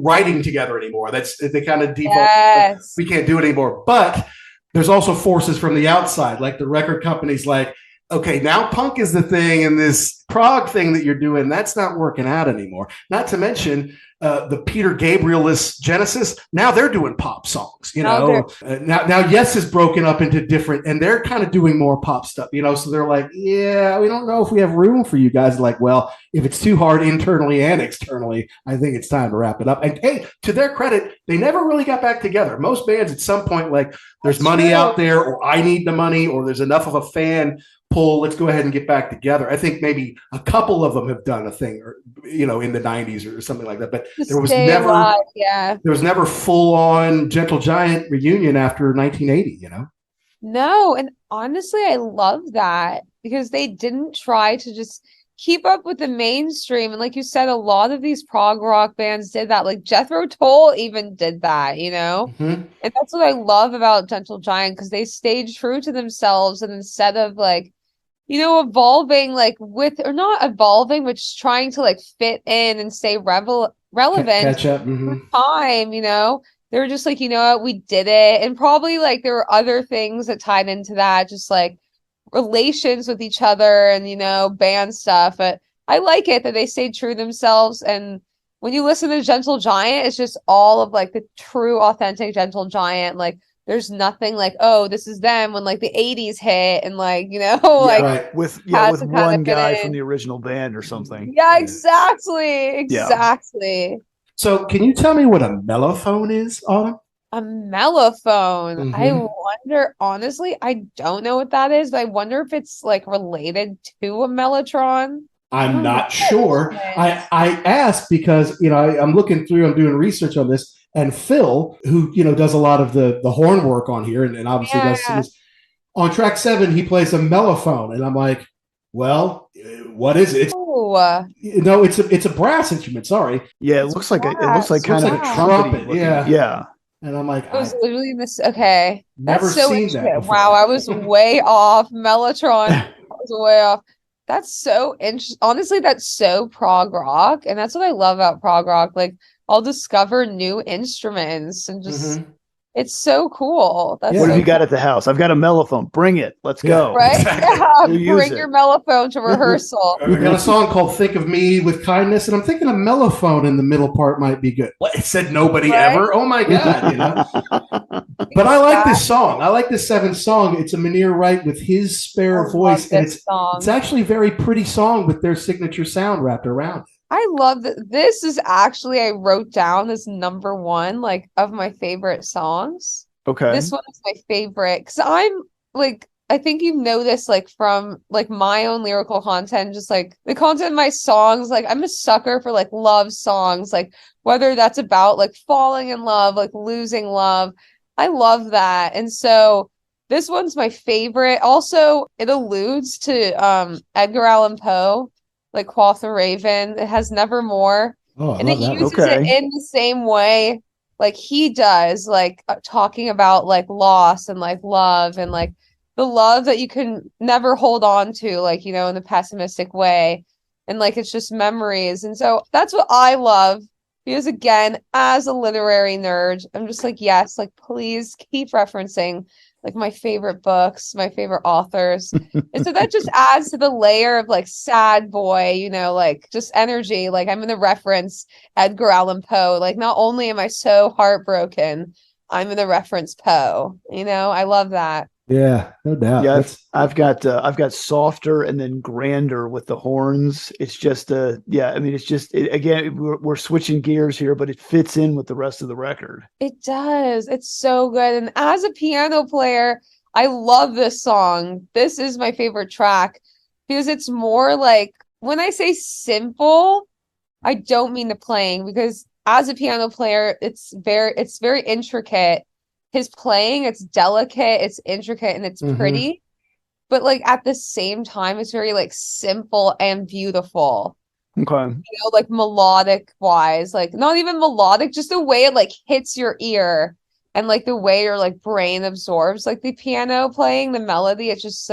writing together anymore. They kind of default. Yes. We can't do it anymore. But there's also forces from the outside, like the record companies, like, okay, now punk is the thing, and this prog thing that you're doing, that's not working out anymore. Not to mention the Peter Gabrielist Genesis. Now they're doing pop songs, now Yes is broken up into different, and they're kind of doing more pop stuff, So they're like, yeah, we don't know if we have room for you guys. Like, well, if it's too hard internally and externally, I think it's time to wrap it up. And hey, to their credit, they never really got back together. Most bands at some point, like, there's money out there, or I need the money, or there's enough of a fan pull, let's go ahead and get back together. I think maybe a couple of them have done a thing, or in the 90s or something like that, but there was never full on Gentle Giant reunion after 1980. No, and honestly, I love that because they didn't try to just keep up with the mainstream. And like you said, a lot of these prog rock bands did that. Like Jethro Tull even did that, Mm-hmm. And that's what I love about Gentle Giant, because they stayed true to themselves, and instead of like evolving or not evolving, but just trying to fit in and stay relevant Catch up. through time, they were just like, you know what, we did it. And probably there were other things that tied into that, just relations with each other and, band stuff. But I like it that they stayed true to themselves. And when you listen to Gentle Giant, it's just all of the true, authentic Gentle Giant. There's nothing oh, this is them when the 80s hit and with one guy from the original band or something. Yeah, exactly. Yeah. So can you tell me what a mellophone is, Autumn? A mellophone. Mm-hmm. I wonder, honestly, I don't know what that is, but I wonder if it's related to a mellotron. I'm not sure. I asked because, I'm looking through, I'm doing research on this. And Phil, who does a lot of the horn work on here, and obviously does some, on track 7, he plays a mellophone, and I'm like, well, what is it? No, it's a brass instrument. Sorry. Yeah, it looks like kind of a trumpet. Yeah. And I'm like, it was literally this. Okay, never seen that before. Wow, I was way off. Mellotron, I was way off. That's so interesting. Honestly, that's so prog rock, and that's what I love about prog rock. I'll discover new instruments and just it's so cool. That's what have you got at the house? I've got a mellophone. Bring it. Let's go. Right? Yeah. Bring your mellophone to rehearsal. We got a song called Think of Me with Kindness, and I'm thinking a mellophone in the middle part might be good. What? It said nobody ever? Oh my God, But I like this song. I like this 7th song. It's a Munir Wright with his spare voice, and it's actually a very pretty song with their signature sound wrapped around it. I love that. This is actually, I wrote down this number 1, of my favorite songs. Okay. This one is my favorite because I'm I think you know this from my own lyrical content, just the content of my songs. I'm a sucker for love songs, whether that's about falling in love, losing love. I love that. And so this one's my favorite. Also, it alludes to Edgar Allan Poe. Quoth the Raven. It has Nevermore. And it uses it in the same way he does, talking about loss and love and the love that you can never hold on to, in the pessimistic way. And it's just memories. And so that's what I love Because again, as a literary nerd, I'm just like, yes, like please keep referencing like my favorite books, my favorite authors. And so that just adds to the layer of like sad boy, like just energy. Like I'm gonna reference Edgar Allan Poe. Like not only am I so heartbroken, I'm gonna reference Poe. I love that. Yeah, no doubt. Yeah, I've got softer and then grander with the horns. It's just it's just again we're switching gears here, but it fits in with the rest of the record. It does. It's so good. And as a piano player, I love this song. This is my favorite track because it's more like when I say simple, I don't mean the playing because as a piano player, it's very intricate. His playing, it's delicate, it's intricate, and it's pretty. But like at the same time, it's very like simple and beautiful. Okay. Like melodic wise, like not even melodic, just the way it like hits your ear and like the way your like brain absorbs like the piano playing, the melody. It's just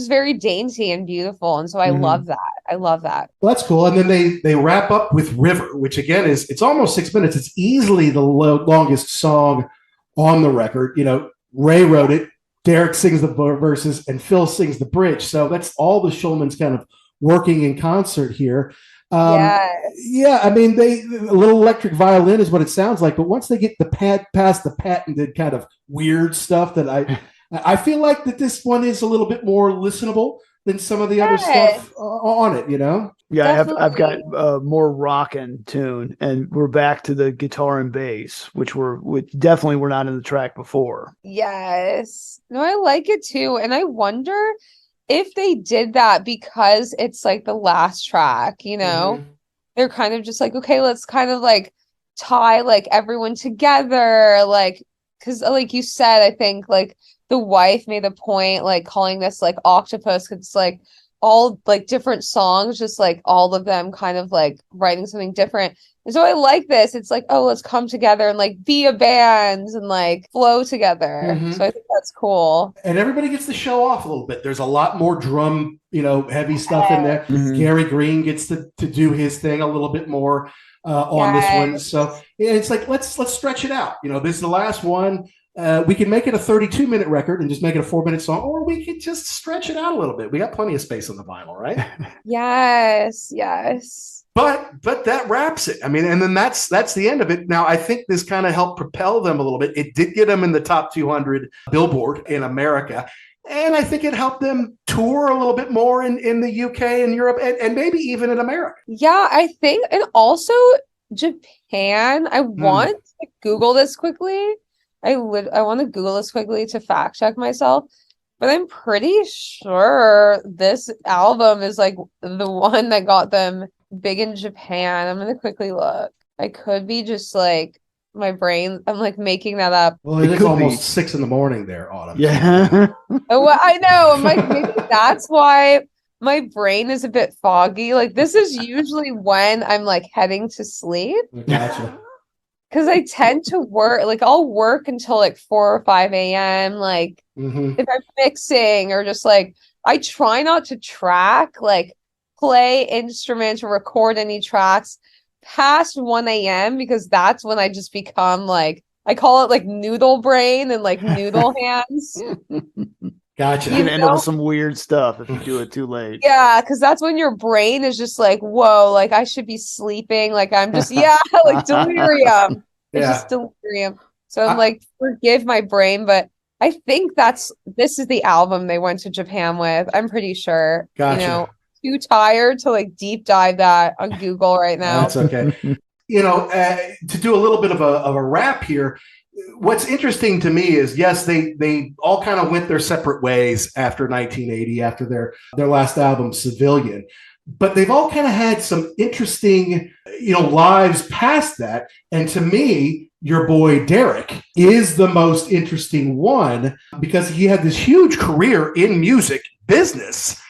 very dainty and beautiful. And so I love that. I love that. Well, that's cool. And then they wrap up with River, which again it's almost 6 minutes. It's easily the longest song on the record. Ray wrote it, Derek sings the verses, and Phil sings the bridge. So that's all the Shulmans kind of working in concert here. Yeah, I mean, a little electric violin is what it sounds like. But once they get past the patented kind of weird stuff, that I feel like that this one is a little bit more listenable than some of the other stuff on it. Yeah, I've got more rockin' tune, and we're back to the guitar and bass, which definitely were not in the track before. Yes, no, I like it too, and I wonder if they did that because it's like the last track, they're kind of just like, okay, let's kind of like tie like everyone together, like because like you said, I think like the wife made a point like calling this like Octopus because it's like all like different songs, just like all of them kind of like writing something different. And so I like this. It's like, oh, let's come together and like be a band and like flow together. So I think that's cool. And everybody gets to show off a little bit. There's a lot more drum, heavy stuff in there. Gary Green gets to do his thing a little bit more on this one. So it's like, let's stretch it out. This is the last one. We can make it a 32-minute record and just make it a 4-minute song, or we could just stretch it out a little bit. We got plenty of space on the vinyl, right? Yes. But that wraps it. I mean, and then that's the end of it. Now, I think this kind of helped propel them a little bit. It did get them in the top 200 Billboard in America. And I think it helped them tour a little bit more in the UK and Europe and maybe even in America. Yeah, I think. And also Japan. I want to Google this quickly. I want to Google this quickly to fact check myself. But I'm pretty sure this album is like the one that got them big in Japan. I'm going to quickly look. I could be just like my brain. I'm like making that up. Well, it is almost 6 a.m. there, Autumn. Yeah. Well, I know. I'm like, maybe that's why my brain is a bit foggy. Like this is usually when I'm like heading to sleep. Gotcha. Because I tend to work, like I'll work until like 4 or 5 a.m. Like if I'm mixing or just like, I try not to track, like play instruments or record any tracks past 1 a.m. because that's when I just become like, I call it like noodle brain and like noodle hands. Gotcha. You're going to end up with some weird stuff if you do it too late. Yeah, because that's when your brain is just like, whoa, like I should be sleeping. Like I'm just, like delirium. It's just delirium. So I'm like, forgive my brain, but I think this is the album they went to Japan with. I'm pretty sure. Gotcha. Too tired to like deep dive that on Google right now. That's okay. To do a little bit of a wrap here, what's interesting to me is, yes, they all kind of went their separate ways after 1980, after their last album, Civilian. But they've all kind of had some interesting, lives past that. And to me, your boy Derek is the most interesting one because he had this huge career in music business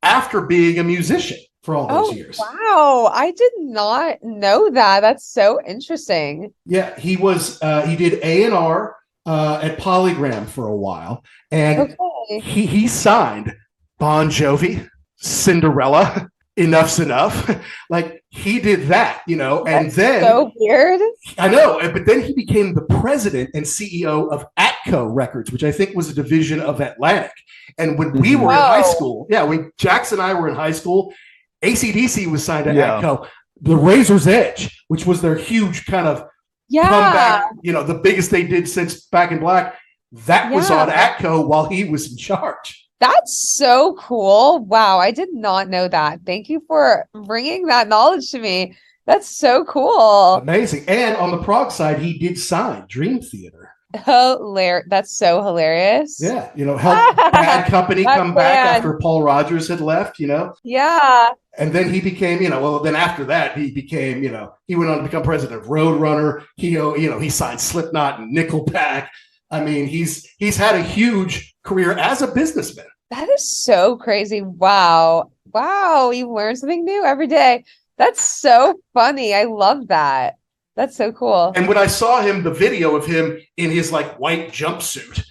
after being a musician for all those years. Wow. I did not know that. That's so interesting. Yeah, he did A&R at Polygram for a while. And he signed Bon Jovi, Cinderella, enough's enough. Like he did that, you know, and then so weird. I know, but then he became the president and CEO of Atco Records, which I think was a division of Atlantic. And when we were in high school, when Jackson and I were in high school, AC/DC was signed to Atco. The Razor's Edge, which was their huge kind of comeback, you know, the biggest they did since Back in Black, that was on Atco while he was in charge. That's so cool. Wow, I did not know that. Thank you for bringing that knowledge to me. That's so cool. Amazing. And on the prog side, he did sign Dream Theater. That's so hilarious. Yeah, you know, help Bad Company come back after Paul Rogers had left, you know? Yeah. And then he became, you know, well, then after that, he became, you know, he went on to become president of Roadrunner. He, you know, he signed Slipknot and Nickelback. I mean, he's had a huge career as a businessman. That is so crazy. Wow. Wow. You learn something new every day. That's so funny. I love that. That's so cool. And when I saw him, the video of him in his like white jumpsuit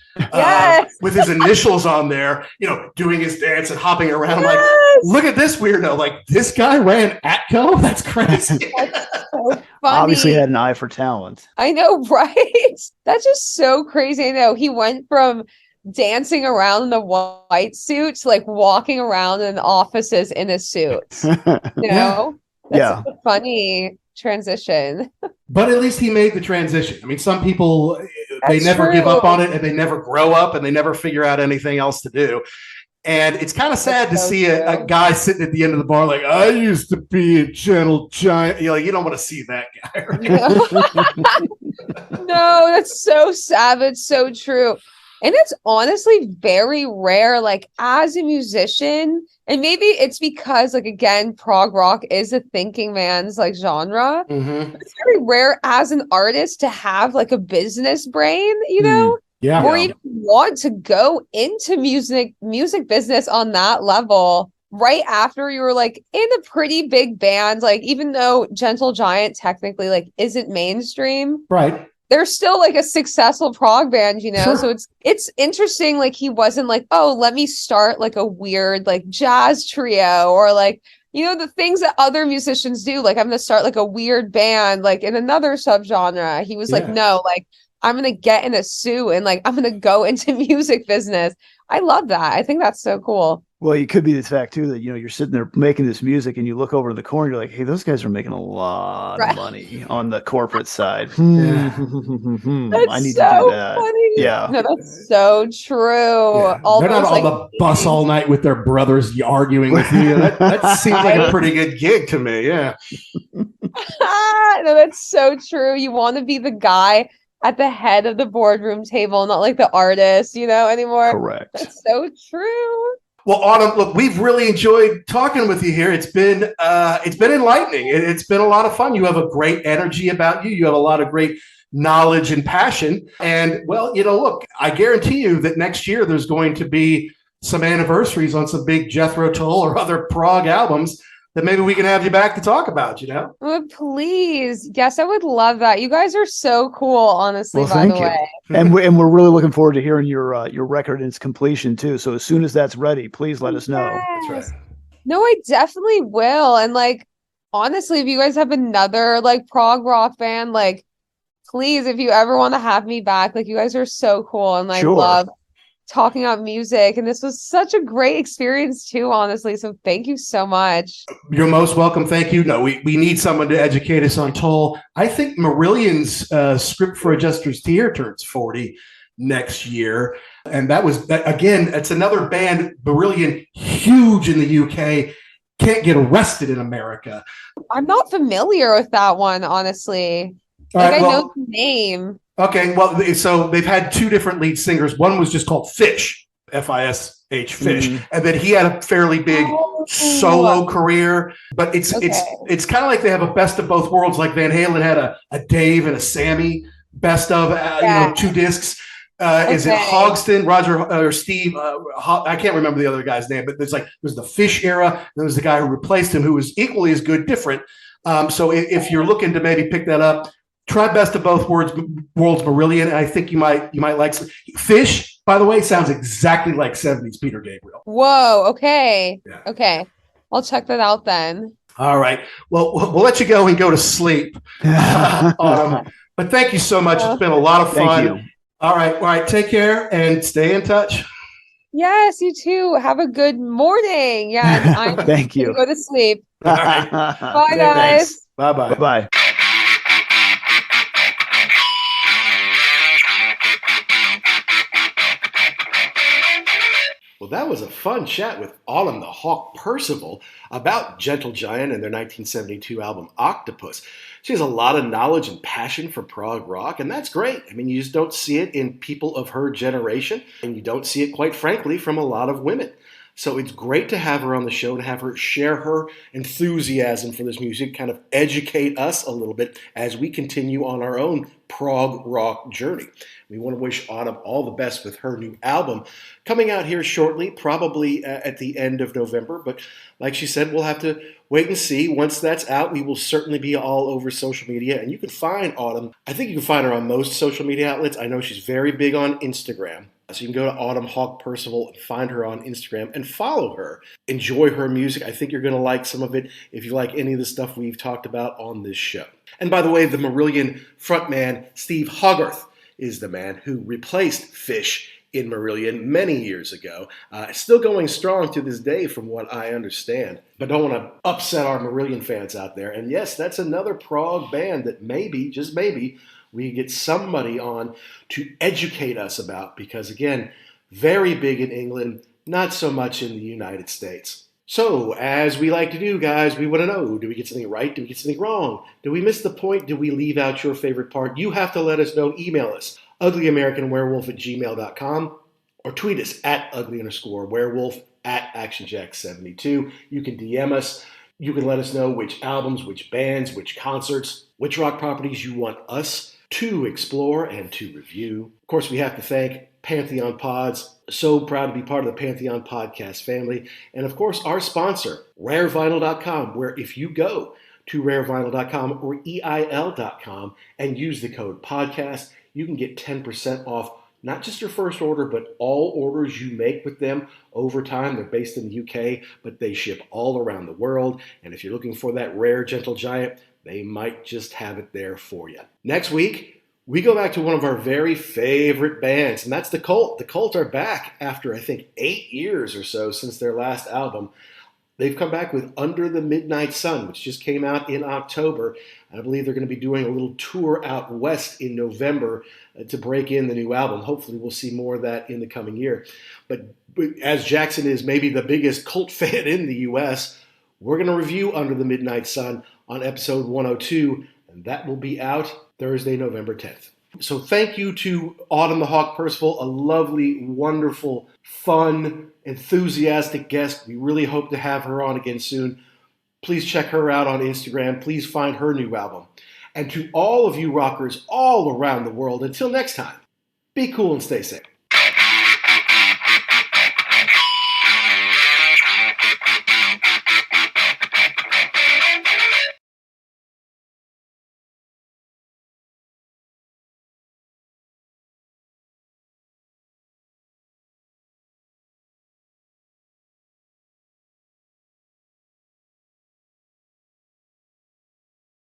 with his initials on there, you know, doing his dance and hopping around, like, look at this weirdo. Like, this guy ran Atco? That's crazy. That's so funny. Obviously had an eye for talent. I know, right? That's just so crazy. I know. He went from dancing around in the white suit to like walking around in offices in a suit. You know? That's such a funny transition. But at least he made the transition. I mean, some people, they never give up on it and they never grow up and they never figure out anything else to do. And it's kind of sad to see a guy sitting at the end of the bar like, I used to be a gentle giant. You know, you don't want to see that guy. Right? No, that's so savage, so true. And it's honestly very rare, like as a musician, and maybe it's because, like, again, prog rock is a thinking man's like genre. But it's very rare as an artist to have like a business brain, you know? Or even want to go into music business on that level right after you were like in a pretty big band. Like, even though Gentle Giant technically like isn't mainstream, right? They're still like a successful prog band, you know? So it's interesting. Like, he wasn't like, oh, let me start like a weird like jazz trio, or like, you know, the things that other musicians do. Like, I'm going to start like a weird band, like in another subgenre. He was like, no, like, I'm going to get in a suit and like, I'm going to go into music business. I love that. I think that's so cool. Well, it could be the fact too that, you know, you're sitting there making this music and you look over to the corner, you're like, hey, those guys are making a lot of money on the corporate side. That's I need so to do that. Funny. Yeah. No, that's so true. Yeah. They're not on the bus all night with their brothers arguing with you. That seems like a pretty good gig to me. Yeah. No, that's so true. You want to be the guy at the head of the boardroom table, not like the artist, you know, anymore. Correct. That's so true. Well, Autumn, look, we've really enjoyed talking with you here. It's been enlightening. It's been a lot of fun. You have a great energy about you. You have a lot of great knowledge and passion. And, well, you know, look, I guarantee you that next year there's going to be some anniversaries on some big Jethro Tull or other prog albums that maybe we can have you back to talk about, you know? Oh, please. Yes, I would love that. You guys are so cool, honestly, well, by the you. way. And we're really looking forward to hearing your record and its completion too. So as soon as that's ready, please let us know. Yes. That's right. No, I definitely will. And like, honestly, if you guys have another like prog rock band, like, please, if you ever want to have me back, like, you guys are so cool and like love talking about music, and this was such a great experience too, honestly, so thank you so much. You're most welcome. Thank you. No, we need someone to educate us on Toll. I think Marillion's Script for a Jester's Tear turns 40 next year, and again, it's another band. Marillion, huge in the UK, can't get arrested in America. I'm not familiar with that one, honestly. I know the name. Okay, well, so they've had two different lead singers. One was just called Fish, F-I-S-H, Fish, and then he had a fairly big solo career. But it's kind of like they have a best of both worlds. Like Van Halen had a Dave and a Sammy best of, you know, 2 discs. Is it Hogston, Roger or Steve? I can't remember the other guy's name, but there's the Fish era. And there was the guy who replaced him, who was equally as good, different. So if you're looking to maybe pick that up, try Best of Both Worlds Marillion, and I think you might like Fish. By the way, sounds exactly like 70s Peter Gabriel. Whoa. Okay. Yeah. Okay. I'll check that out then. All right. Well, we'll let you go and go to sleep, Autumn. But thank you so much. It's been a lot of fun. Thank you. All right. Take care and stay in touch. Yes, you too. Have a good morning. Yeah, and I'm Thank you. gonna go to sleep. All right. Bye, guys. Bye-bye. Bye-bye. Well, that was a fun chat with Autumn the Hawk Percival about Gentle Giant and their 1972 album Octopus. She has a lot of knowledge and passion for prog rock, and that's great. I mean, you just don't see it in people of her generation, and you don't see it, quite frankly, from a lot of women. So it's great to have her on the show and have her share her enthusiasm for this music, kind of educate us a little bit as we continue on our own prog rock journey. We want to wish Autumn all the best with her new album coming out here shortly, probably at the end of November. But like she said, we'll have to wait and see. Once that's out, we will certainly be all over social media. And you can find Autumn. I think you can find her on most social media outlets. I know she's very big on Instagram. So you can go to Autumn Hawk Percival and find her on Instagram and follow her. Enjoy her music. I think you're going to like some of it if you like any of the stuff we've talked about on this show. And by the way, the Marillion frontman Steve Hogarth is the man who replaced Fish in Marillion many years ago. Still going strong to this day from what I understand. But don't want to upset our Marillion fans out there. And yes, that's another prog band that maybe, just maybe, we get somebody on to educate us about, because again, very big in England, not so much in the United States. So, as we like to do, guys, we want to know, do we get something right? Do we get something wrong? Do we miss the point? Do we leave out your favorite part? You have to let us know. Email us, uglyamericanwerewolf@gmail.com, or tweet us at ugly_werewolf at actionjack72. You can DM us. You can let us know which albums, which bands, which concerts, which rock properties you want us to explore and to review. Of course, we have to thank Pantheon Pods. So proud to be part of the Pantheon Podcast family. And of course, our sponsor, rarevinyl.com, where if you go to rarevinyl.com or EIL.com and use the code podcast, you can get 10% off not just your first order, but all orders you make with them over time. They're based in the UK, but they ship all around the world. And if you're looking for that rare Gentle Giant, they might just have it there for you. Next week, we go back to one of our very favorite bands, and that's The Cult. The Cult are back after, I think, 8 years or so since their last album. They've come back with Under the Midnight Sun, which just came out in October. I believe they're going to be doing a little tour out west in November to break in the new album. Hopefully we'll see more of that in the coming year. But as Jackson is maybe the biggest Cult fan in the U.S., we're going to review Under the Midnight Sun on episode 102, and that will be out Thursday, November 10th. So thank you to Autumn the Hawk Percival, a lovely, wonderful, fun, enthusiastic guest. We really hope to have her on again soon. Please check her out on Instagram. Please find her new album. And to all of you rockers all around the world, until next time, be cool and stay safe.